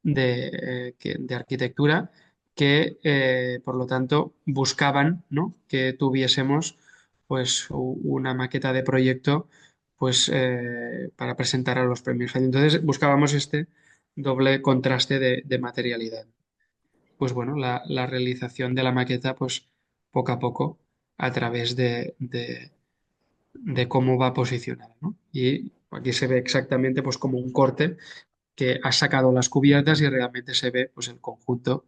de arquitectura, que por lo tanto buscaban, ¿no? Que tuviésemos pues una maqueta de proyecto pues para presentar a los premios FAT. Entonces buscábamos este doble contraste de materialidad. Pues bueno, la realización de la maqueta pues poco a poco a través de cómo va posicionada, ¿no? Y aquí se ve exactamente pues como un corte que has sacado las cubiertas y realmente se ve pues el conjunto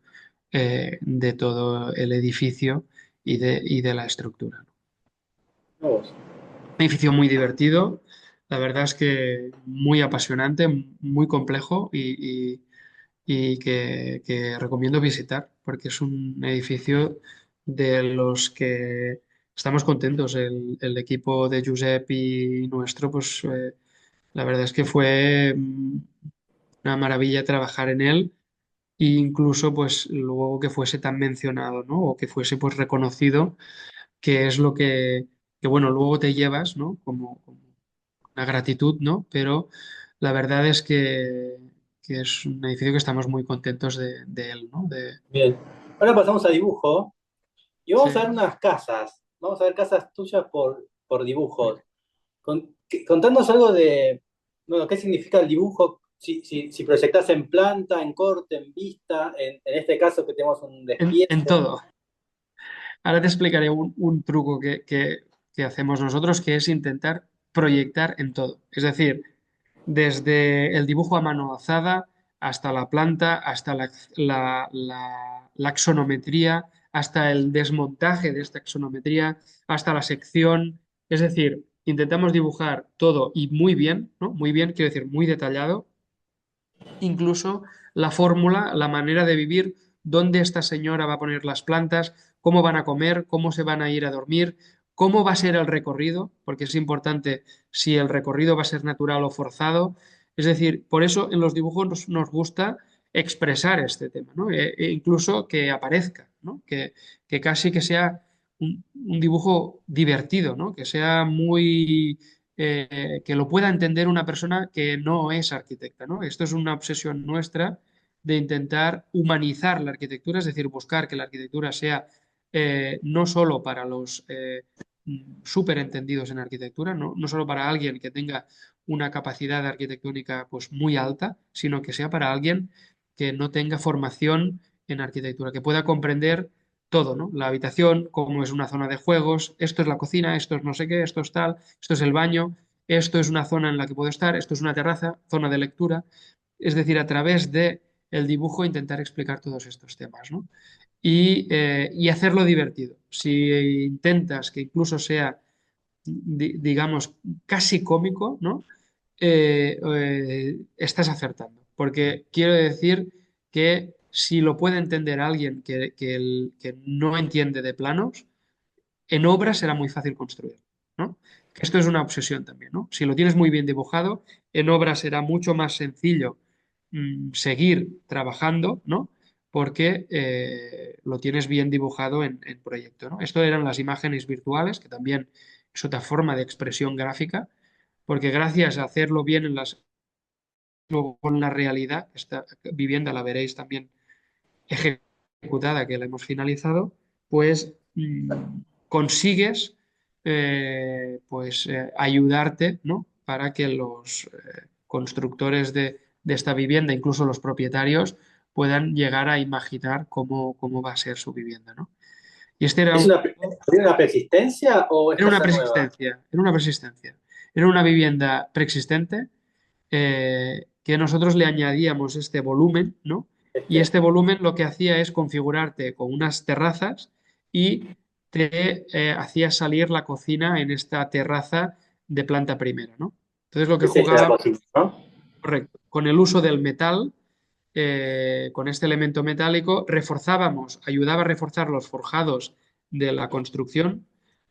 de todo el edificio y de la estructura, ¿no? Vos. Un edificio muy divertido, la verdad es que muy apasionante, muy complejo y que recomiendo visitar porque es un edificio de los que estamos contentos. El equipo de Josep y nuestro, pues la verdad es que fue una maravilla trabajar en él e incluso pues luego que fuese tan mencionado, ¿no? O que fuese pues reconocido, que es lo que, bueno, luego te llevas, ¿no? Como una gratitud, ¿no? Pero la verdad es que es un edificio que estamos muy contentos de él, ¿no? Bien. Ahora pasamos a dibujo y Sí. vamos a ver unas casas. Vamos a ver casas tuyas por dibujos. Contanos algo de, bueno, qué significa el dibujo, si proyectás en planta, en corte, en vista, en este caso que tenemos un En despiece. todo. Ahora te explicaré un truco que hacemos nosotros, que es intentar proyectar en todo. Es decir, desde el dibujo a mano alzada hasta la planta, hasta la axonometría, hasta el desmontaje de esta axonometría, hasta la sección. Es decir, intentamos dibujar todo y muy bien, ¿no? Muy bien, quiero decir, muy detallado, incluso la fórmula, la manera de vivir, dónde esta señora va a poner las plantas, cómo van a comer, cómo se van a ir a dormir, cómo va a ser el recorrido, porque es importante si el recorrido va a ser natural o forzado. Es decir, por eso en los dibujos nos gusta expresar este tema, ¿no? Incluso que aparezca, ¿no? Que casi que sea un dibujo divertido, ¿no? Que sea muy que lo pueda entender una persona que no es arquitecta, ¿no? Esto es una obsesión nuestra de intentar humanizar la arquitectura, es decir, buscar que la arquitectura sea no solo para los súper entendidos en arquitectura, no solo para alguien que tenga una capacidad arquitectónica pues muy alta, sino que sea para alguien que no tenga formación en arquitectura, que pueda comprender todo, ¿no? La habitación, cómo es una zona de juegos, esto es la cocina, esto es no sé qué, esto es tal, esto es el baño, esto es una zona en la que puedo estar, esto es una terraza, zona de lectura. Es decir, a través de el dibujo intentar explicar todos estos temas, ¿no? Y hacerlo divertido. Si intentas que incluso sea, digamos, casi cómico, ¿no? Estás acertando. Porque quiero decir que si lo puede entender alguien que no entiende de planos, en obra será muy fácil construir, ¿no? Esto es una obsesión también, ¿no? Si lo tienes muy bien dibujado, en obra será mucho más sencillo seguir trabajando, ¿no? Porque lo tienes bien dibujado en proyecto, ¿no? Esto eran las imágenes virtuales, que también es otra forma de expresión gráfica, porque gracias a hacerlo bien luego con la realidad, esta vivienda la veréis también ejecutada, que la hemos finalizado, pues consigues pues ayudarte, ¿no? Para que los constructores de esta vivienda, incluso los propietarios, puedan llegar a imaginar cómo va a ser su vivienda, ¿no? Y este era ¿Es ¿tiene una persistencia o es era una casa nueva? persistencia, era una persistencia. Era una vivienda preexistente que nosotros le añadíamos este volumen, ¿no? Y Este, este volumen lo que hacía es configurarte con unas terrazas y te hacía salir la cocina en esta terraza de planta primera, ¿no? Entonces lo que ese es la jugábamos, cocina, ¿no? correcto, con el uso del metal con este elemento metálico, reforzábamos, ayudaba a reforzar los forjados de la construcción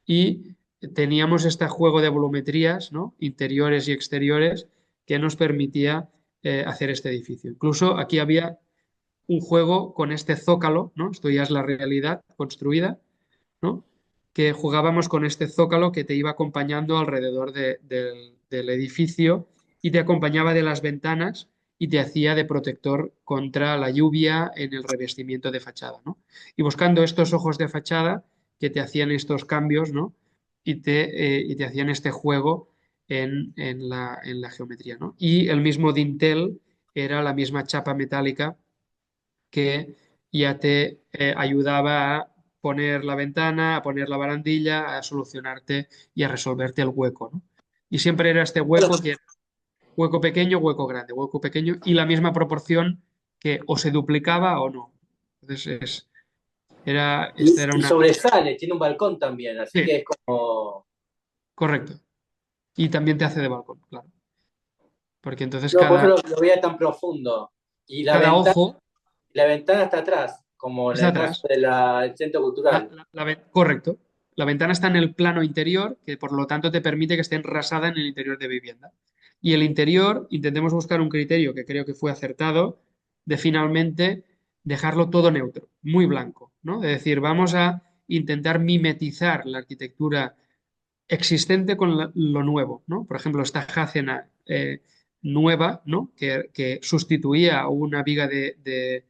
y teníamos este juego de volumetrías, ¿no? Interiores y exteriores que nos permitía hacer este edificio. Incluso aquí había un juego con este zócalo, ¿no? Esto ya es la realidad construida, ¿no? Que jugábamos con este zócalo que te iba acompañando alrededor del edificio y te acompañaba de las ventanas y te hacía de protector contra la lluvia en el revestimiento de fachada, ¿no? Y buscando estos ojos de fachada que te hacían estos cambios, ¿no? Y te hacían este juego en la geometría, ¿no? Y el mismo dintel era la misma chapa metálica que ya te ayudaba a poner la ventana, a poner la barandilla, a solucionarte y a resolverte el hueco, ¿no? Y siempre era este hueco que era hueco pequeño, hueco grande, hueco pequeño y la misma proporción que o se duplicaba o no. Entonces esta era Y una... sobresale, tiene un balcón también, así Sí, que es como... correcto. Y también te hace de balcón, claro. Porque entonces No, por eso cada, lo veía tan profundo. Y cada ojo la ventana está atrás, como en está el caso atrás. del centro cultural. Correcto. La ventana está en el plano interior, que por lo tanto te permite que esté enrasada en el interior de vivienda. Y el interior, intentemos buscar un criterio que creo que fue acertado, de finalmente dejarlo todo neutro, muy blanco, ¿no? Es decir, vamos a intentar mimetizar la arquitectura existente con lo nuevo, ¿no? Por ejemplo, esta jácena nueva, ¿no? Que sustituía una viga de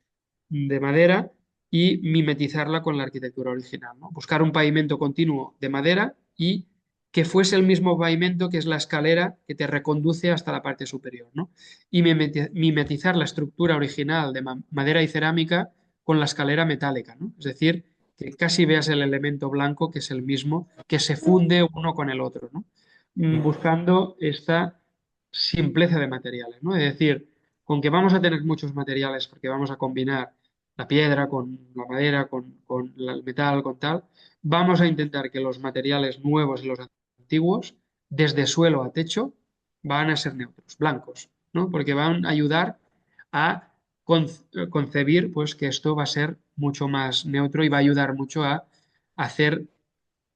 madera y mimetizarla con la arquitectura original, ¿no? Buscar un pavimento continuo de madera y que fuese el mismo pavimento que es la escalera que te reconduce hasta la parte superior, ¿no? Y mimetizar la estructura original de madera y cerámica con la escalera metálica, ¿no? Es decir, que casi veas el elemento blanco que es el mismo, que se funde uno con el otro, ¿no? Buscando esta simpleza de materiales, ¿no? Es decir, con que vamos a tener muchos materiales porque vamos a combinar la piedra con la madera, con el metal, con tal, vamos a intentar que los materiales nuevos y los antiguos, desde suelo a techo, van a ser neutros, blancos, ¿no? Porque van a ayudar a concebir pues, que esto va a ser mucho más neutro y va a ayudar mucho a hacer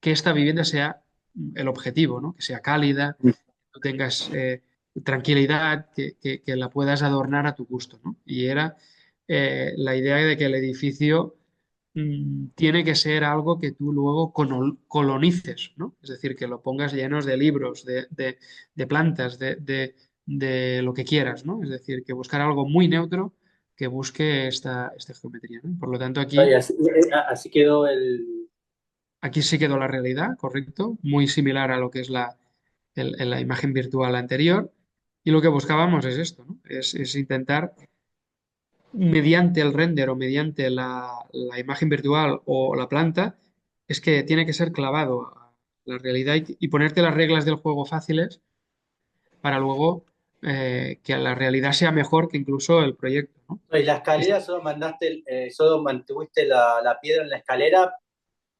que esta vivienda sea el objetivo, ¿no? Que sea cálida, que tú tengas tranquilidad, que la puedas adornar a tu gusto, ¿no? Y era la idea de que el edificio tiene que ser algo que tú luego colonices, ¿no? Es decir, que lo pongas llenos de libros, de plantas, de lo que quieras, ¿no? Es decir, que buscar algo muy neutro que busque esta geometría, ¿no? Por lo tanto, Y aquí, así quedó el... aquí sí quedó la realidad, correcto, muy similar a lo que es la imagen virtual anterior. Y lo que buscábamos es esto, ¿no? Es intentar mediante el render o mediante la imagen virtual o la planta, es que tiene que ser clavado a la realidad y ponerte las reglas del juego fáciles para luego que la realidad sea mejor que incluso el proyecto, ¿no? Y la Es- escalera solo mantuviste la piedra en la escalera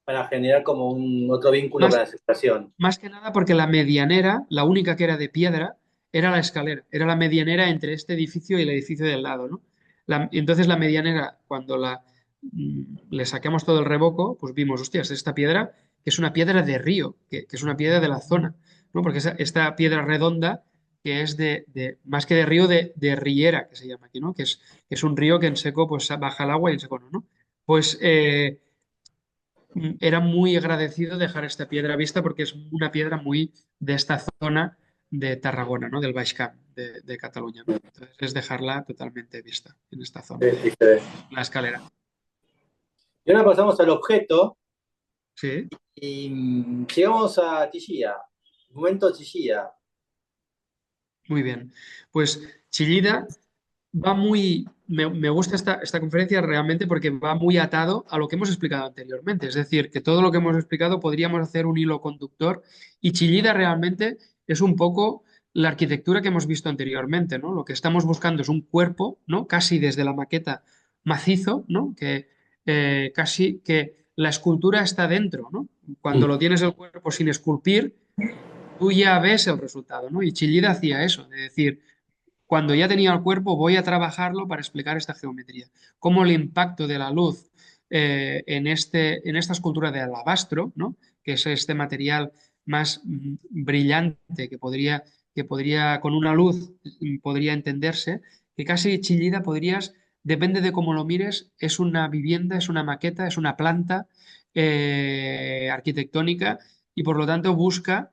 para generar como un otro vínculo con Más, la situación. más que nada porque la medianera, la única que era de piedra, era la escalera, era la medianera entre este edificio y el edificio del lado, ¿no? Y entonces la medianera, cuando le sacamos todo el revoco, pues vimos, hostias, esta piedra que es una piedra de río, que es una piedra de la zona, ¿no? Porque esta piedra redonda que es más que de río, de riera, que se llama aquí, ¿no? Que es un río que en seco pues baja el agua y en seco no, ¿no? Pues era muy agradecido dejar esta piedra vista porque es una piedra muy de esta zona de Tarragona, ¿no? Del Baix Camp de Cataluña, ¿no? Entonces es dejarla totalmente vista en esta zona, Sí, se ve. la escalera. Y ahora pasamos al objeto Sí, y llegamos a Chillida. Momento Chillida. muy bien. Pues Chillida va muy, me gusta esta conferencia realmente porque va muy atado a lo que hemos explicado anteriormente. Es decir, que todo lo que hemos explicado podríamos hacer un hilo conductor y Chillida realmente es un poco la arquitectura que hemos visto anteriormente, ¿no? Lo que estamos buscando es un cuerpo, ¿no? Casi desde la maqueta macizo, ¿no? Que casi que la escultura está dentro, ¿no? Cuando lo tienes el cuerpo sin esculpir, tú ya ves el resultado, ¿no? Y Chillida hacía eso, es decir, cuando ya tenía el cuerpo, voy a trabajarlo para explicar esta geometría. Cómo el impacto de la luz en esta escultura de alabastro, ¿no? Que es este material más brillante que podría, con una luz, podría entenderse, que casi Chillida podrías, depende de cómo lo mires, es una vivienda, es una maqueta, es una planta arquitectónica y por lo tanto busca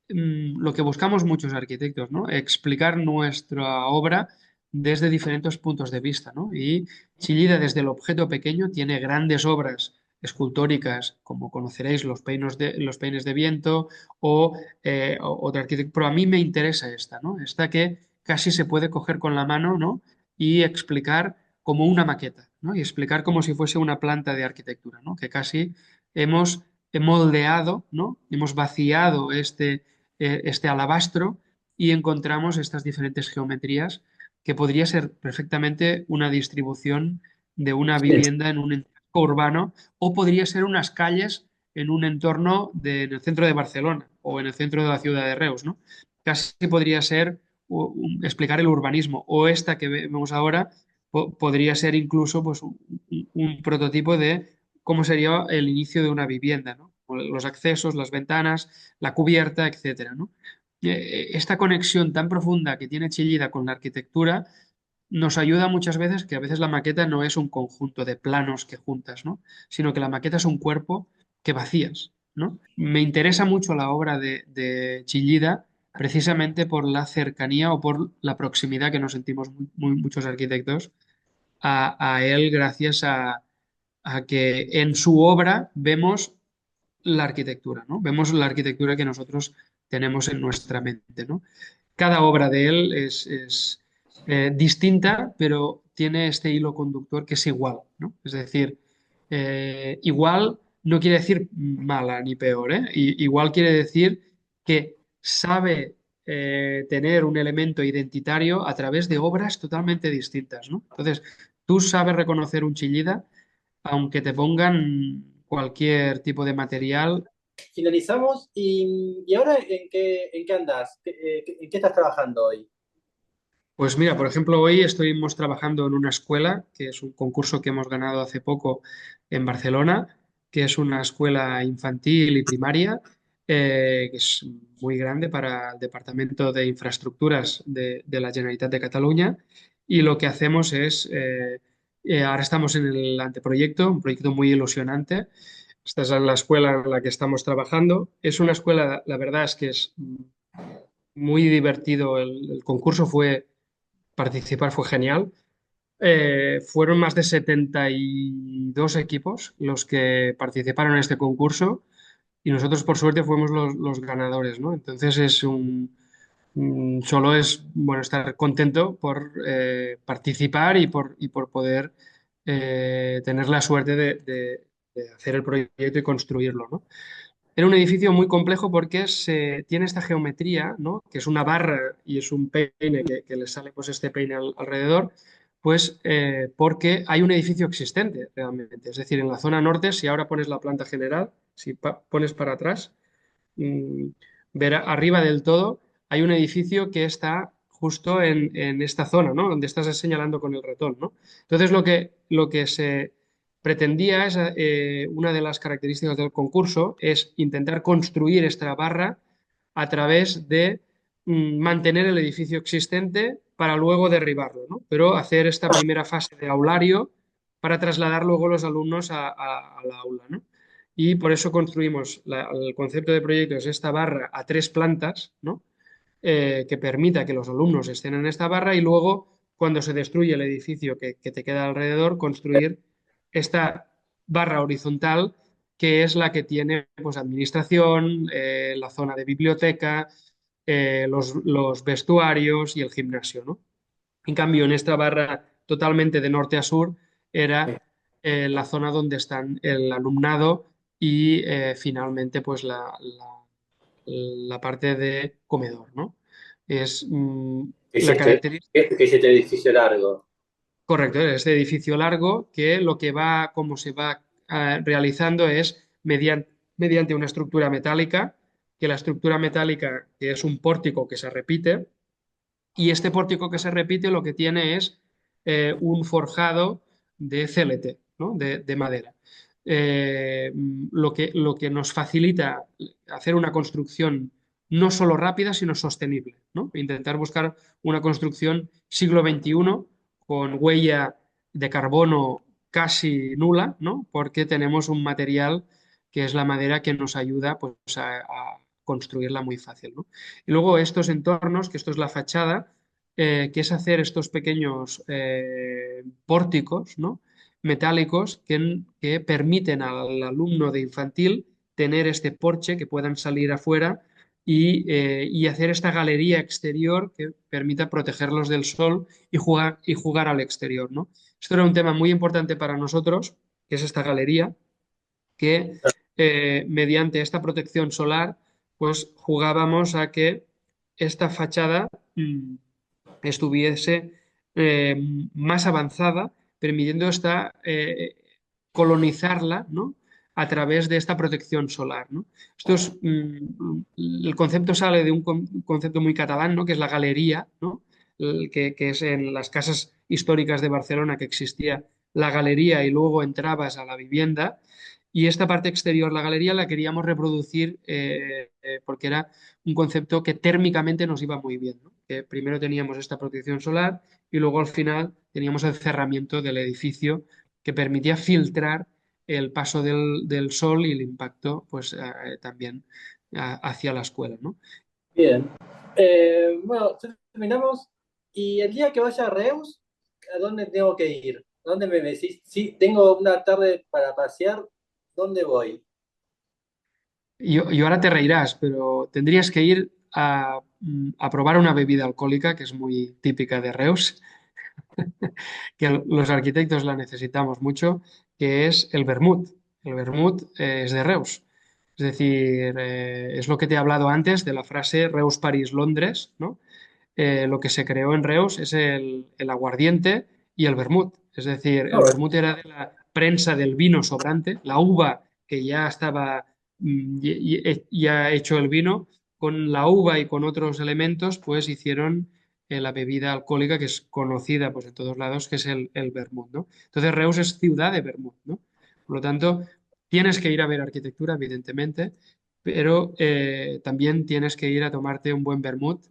lo que buscamos muchos arquitectos, ¿no? Explicar nuestra obra desde diferentes puntos de vista, ¿no? Y Chillida, desde el objeto pequeño, tiene grandes obras escultóricas, como conoceréis los peines de viento o otra arquitectura. Pero a mí me interesa esta, ¿no? Esta que casi se puede coger con la mano, ¿no? Y explicar como una maqueta, ¿no? Y explicar como si fuese una planta de arquitectura, ¿no? Que casi hemos moldeado, ¿no? Hemos vaciado este alabastro y encontramos estas diferentes geometrías que podría ser perfectamente una distribución de una vivienda en un entorno urbano o podría ser unas calles en un entorno en el centro de Barcelona o en el centro de la ciudad de Reus, ¿no? Casi podría ser explicar el urbanismo o esta que vemos ahora podría ser incluso pues, un prototipo de cómo sería el inicio de una vivienda, ¿no? Los accesos, las ventanas, la cubierta, etcétera, ¿no? Esta conexión tan profunda que tiene Chillida con la arquitectura nos ayuda muchas veces que a veces la maqueta no es un conjunto de planos que juntas, ¿no? Sino que la maqueta es un cuerpo que vacías, ¿no? Me interesa mucho la obra de Chillida precisamente por la cercanía o por la proximidad que nos sentimos muchos arquitectos a él gracias a que en su obra vemos la arquitectura, ¿no? Vemos la arquitectura que nosotros tenemos en nuestra mente, ¿no? Cada obra de él es distinta, pero tiene este hilo conductor que es igual, ¿no? Es decir, igual no quiere decir mala ni peor, ¿eh? Igual quiere decir que sabe tener un elemento identitario a través de obras totalmente distintas, ¿no? Entonces, tú sabes reconocer un Chillida aunque te pongan cualquier tipo de material. Finalizamos y ahora ¿en qué andas? ¿En qué estás trabajando hoy? Pues mira, por ejemplo, hoy estuvimos trabajando en una escuela, que es un concurso que hemos ganado hace poco en Barcelona, que es una escuela infantil y primaria, que es muy grande para el Departamento de Infraestructuras de la Generalitat de Cataluña. Y lo que hacemos es, ahora estamos en el anteproyecto, un proyecto muy ilusionante. Esta es la escuela en la que estamos trabajando. Es una escuela, la verdad es que es muy divertido. El concurso participar fue genial. Fueron más de 72 equipos los que participaron en este concurso y nosotros por suerte fuimos los ganadores, ¿no? Entonces solo es bueno estar contento por participar y por poder tener la suerte de hacer el proyecto y construirlo, ¿no? Era un edificio muy complejo porque tiene esta geometría, ¿no? Que es una barra y es un peine que le sale pues, este peine alrededor, pues porque hay un edificio existente realmente. Es decir, en la zona norte, si ahora pones la planta general, si pones para atrás, mm, ver arriba del todo, hay un edificio que está justo en esta zona, ¿no? Donde estás señalando con el ratón, ¿no? Entonces lo que se pretendía es, una de las características del concurso es intentar construir esta barra a través de mantener el edificio existente para luego derribarlo, ¿no? Pero hacer esta primera fase de aulario para trasladar luego los alumnos al aula, ¿no? Y por eso construimos el concepto de proyecto es esta barra a tres plantas, ¿no? Que permita que los alumnos estén en esta barra y luego, cuando se destruye el edificio que te queda alrededor, construir esta barra horizontal que es la que tiene pues, administración, la zona de biblioteca, los vestuarios y el gimnasio, ¿no? En cambio, en esta barra totalmente de norte a sur era la zona donde están el alumnado y finalmente pues la parte de comedor, ¿no? Es ¿Qué es la característica, qué es este edificio largo? correcto, este edificio largo que lo que va, como se va realizando es mediante una estructura metálica, que la estructura metálica, que es un pórtico que se repite, Y este pórtico que se repite lo que tiene es un forjado de CLT, ¿no? De madera. Lo que nos facilita hacer una construcción no solo rápida, sino sostenible, ¿no? Intentar buscar una construcción siglo XXI con huella de carbono casi nula, ¿no? Porque tenemos un material que es la madera que nos ayuda pues, a construirla muy fácil, ¿no? Y luego estos entornos, que esto es la fachada, que es hacer estos pequeños pórticos, ¿no? Metálicos que permiten al alumno de infantil tener este porche, que puedan salir afuera y hacer esta galería exterior que permita protegerlos del sol y jugar al exterior, ¿no? Esto era un tema muy importante para nosotros, que es esta galería, que mediante esta protección solar, pues jugábamos a que esta fachada estuviese eh, más avanzada, permitiendo colonizarla, ¿no? A través de esta protección solar, ¿no? El concepto sale de un concepto muy catalán, ¿no? Que es la galería, ¿no? Que es en las casas históricas de Barcelona que existía la galería y luego entrabas a la vivienda. Y esta parte exterior, la galería, la queríamos reproducir porque era un concepto que térmicamente nos iba muy bien, ¿no? Que primero teníamos esta protección solar y luego al final teníamos el cerramiento del edificio que permitía filtrar el paso del sol y el impacto pues también hacia la escuela, ¿no? Bien. Bueno, terminamos. Y el día que vaya a Reus, ¿a dónde tengo que ir? ¿A dónde me decís? Si tengo una tarde para pasear, ¿dónde voy? Y ahora te reirás, pero tendrías que ir a probar una bebida alcohólica que es muy típica de Reus, que los arquitectos la necesitamos mucho, que es el vermut. El vermut es de Reus. Es decir, es lo que te he hablado antes de la frase Reus, París, Londres, ¿no? Lo que se creó en Reus es el aguardiente y el vermut. Es decir, el No, vermut era de la prensa del vino sobrante, la uva que ya estaba ya hecho el vino, con la uva y con otros elementos, pues hicieron la bebida alcohólica que es conocida pues, en todos lados, que es el vermut, ¿no? Entonces Reus es ciudad de vermut, ¿no? Por lo tanto, tienes que ir a ver arquitectura, evidentemente, pero también tienes que ir a tomarte un buen vermut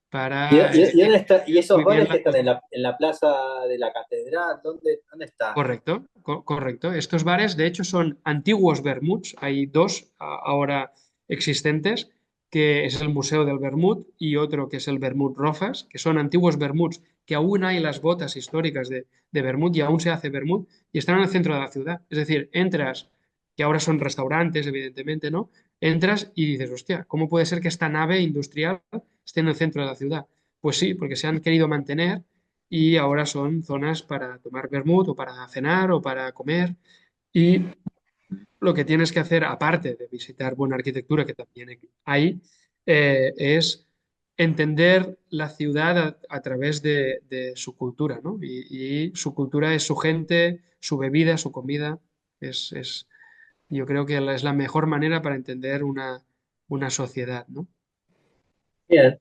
para ¿Y dónde está? ¿Y esos muy bien bares que la están en cultura. la plaza de la catedral? ¿Dónde está? Correcto, correcto. Estos bares, de hecho, son antiguos vermuts. Hay dos ahora existentes, que es el Museo del Vermut y otro que es el Vermut Rofas, que son antiguos vermuts, que aún hay las botas históricas de vermut y aún se hace vermut y están en el centro de la ciudad. Es decir, entras, que ahora son restaurantes, evidentemente, ¿no? Entras y dices, hostia, ¿cómo puede ser que esta nave industrial esté en el centro de la ciudad? Pues sí, porque se han querido mantener y ahora son zonas para tomar vermut o para cenar o para comer. Y lo que tienes que hacer, aparte de visitar buena arquitectura, que también hay, es entender la ciudad a través de su cultura, ¿no? Y su cultura es su gente, su bebida, su comida. Yo creo que es la mejor manera para entender una sociedad, ¿no? Bien.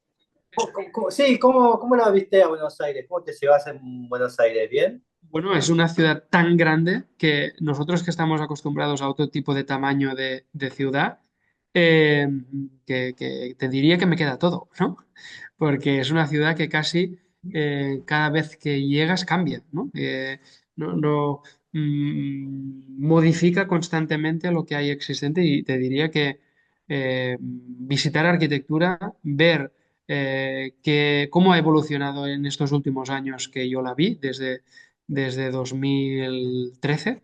Sí, ¿cómo la viste a Buenos Aires? ¿Cómo te llevas en Buenos Aires? ¿Bien? Bueno, es una ciudad tan grande que nosotros que estamos acostumbrados a otro tipo de tamaño de ciudad, eh, que te diría que me queda todo, ¿no? Porque es una ciudad que casi cada vez que llegas cambia, ¿no? Modifica constantemente lo que hay existente y te diría que visitar arquitectura, ver cómo ha evolucionado en estos últimos años que yo la vi desde 2013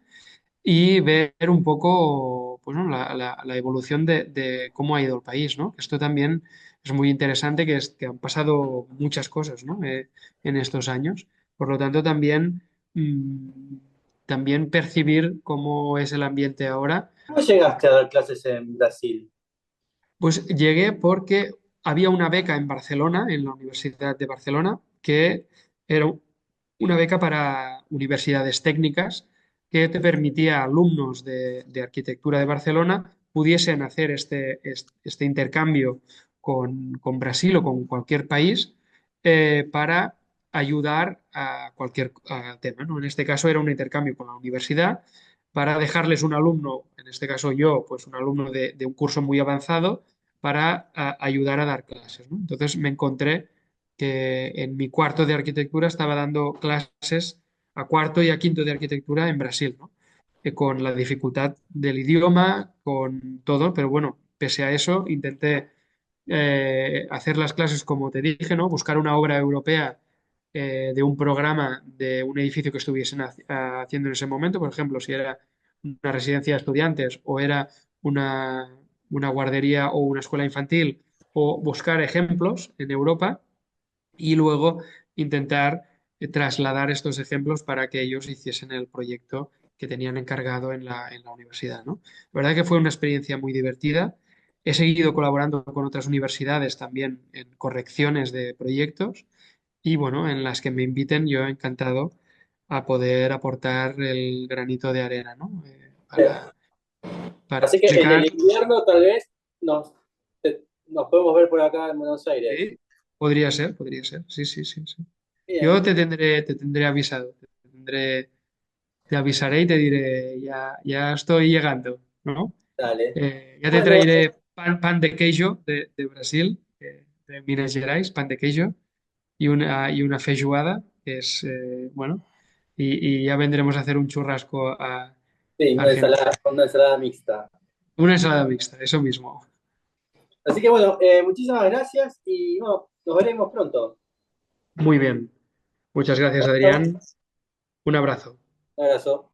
y ver un poco pues, ¿no? la evolución de cómo ha ido el país, ¿no? Esto también es muy interesante, que han pasado muchas cosas, ¿no? En estos años. Por lo tanto, también percibir cómo es el ambiente ahora. ¿Cómo llegaste a dar clases en Brasil? Pues llegué porque había una beca en Barcelona, en la Universidad de Barcelona, que era una beca para universidades técnicas que te permitía a alumnos de arquitectura de Barcelona pudiesen hacer este intercambio con Brasil o con cualquier país para ayudar a cualquier tema, ¿no? En este caso era un intercambio con la universidad para dejarles un alumno, en este caso yo, pues un alumno de un curso muy avanzado, para ayudar a dar clases, ¿no? Entonces me encontré que en mi cuarto de arquitectura estaba dando clases a cuarto y a quinto de arquitectura en Brasil, ¿no? Con la dificultad del idioma, con todo, pero bueno, pese a eso intenté hacer las clases como te dije, ¿no? Buscar una obra europea de un programa de un edificio que estuviesen haciendo en ese momento, por ejemplo, si era una residencia de estudiantes o era una, una guardería o una escuela infantil, o buscar ejemplos en Europa y luego intentar trasladar estos ejemplos para que ellos hiciesen el proyecto que tenían encargado en la universidad, ¿no? La verdad que fue una experiencia muy divertida. He seguido colaborando con otras universidades también en correcciones de proyectos y bueno, en las que me inviten, yo encantado a poder aportar el granito de arena, ¿no? Para Así que en explicar. el invierno tal vez nos podemos ver por acá en Buenos Aires. Sí, podría ser, sí, sí, sí, sí. Yo Bien, te tendré avisado, te avisaré y te diré, ya, ya estoy llegando, ¿no? dale. Ya te Bueno, traeré pan de queijo de Brasil, de Minas Gerais, pan de queijo, y una feijoada, que es, bueno, y ya vendremos a hacer un churrasco a sí, Argentina. una ensalada mixta. Una ensalada mixta, eso mismo. Así que bueno, muchísimas gracias y bueno, nos veremos pronto. Muy bien. Muchas gracias, Un Adrián. Un abrazo. abrazo.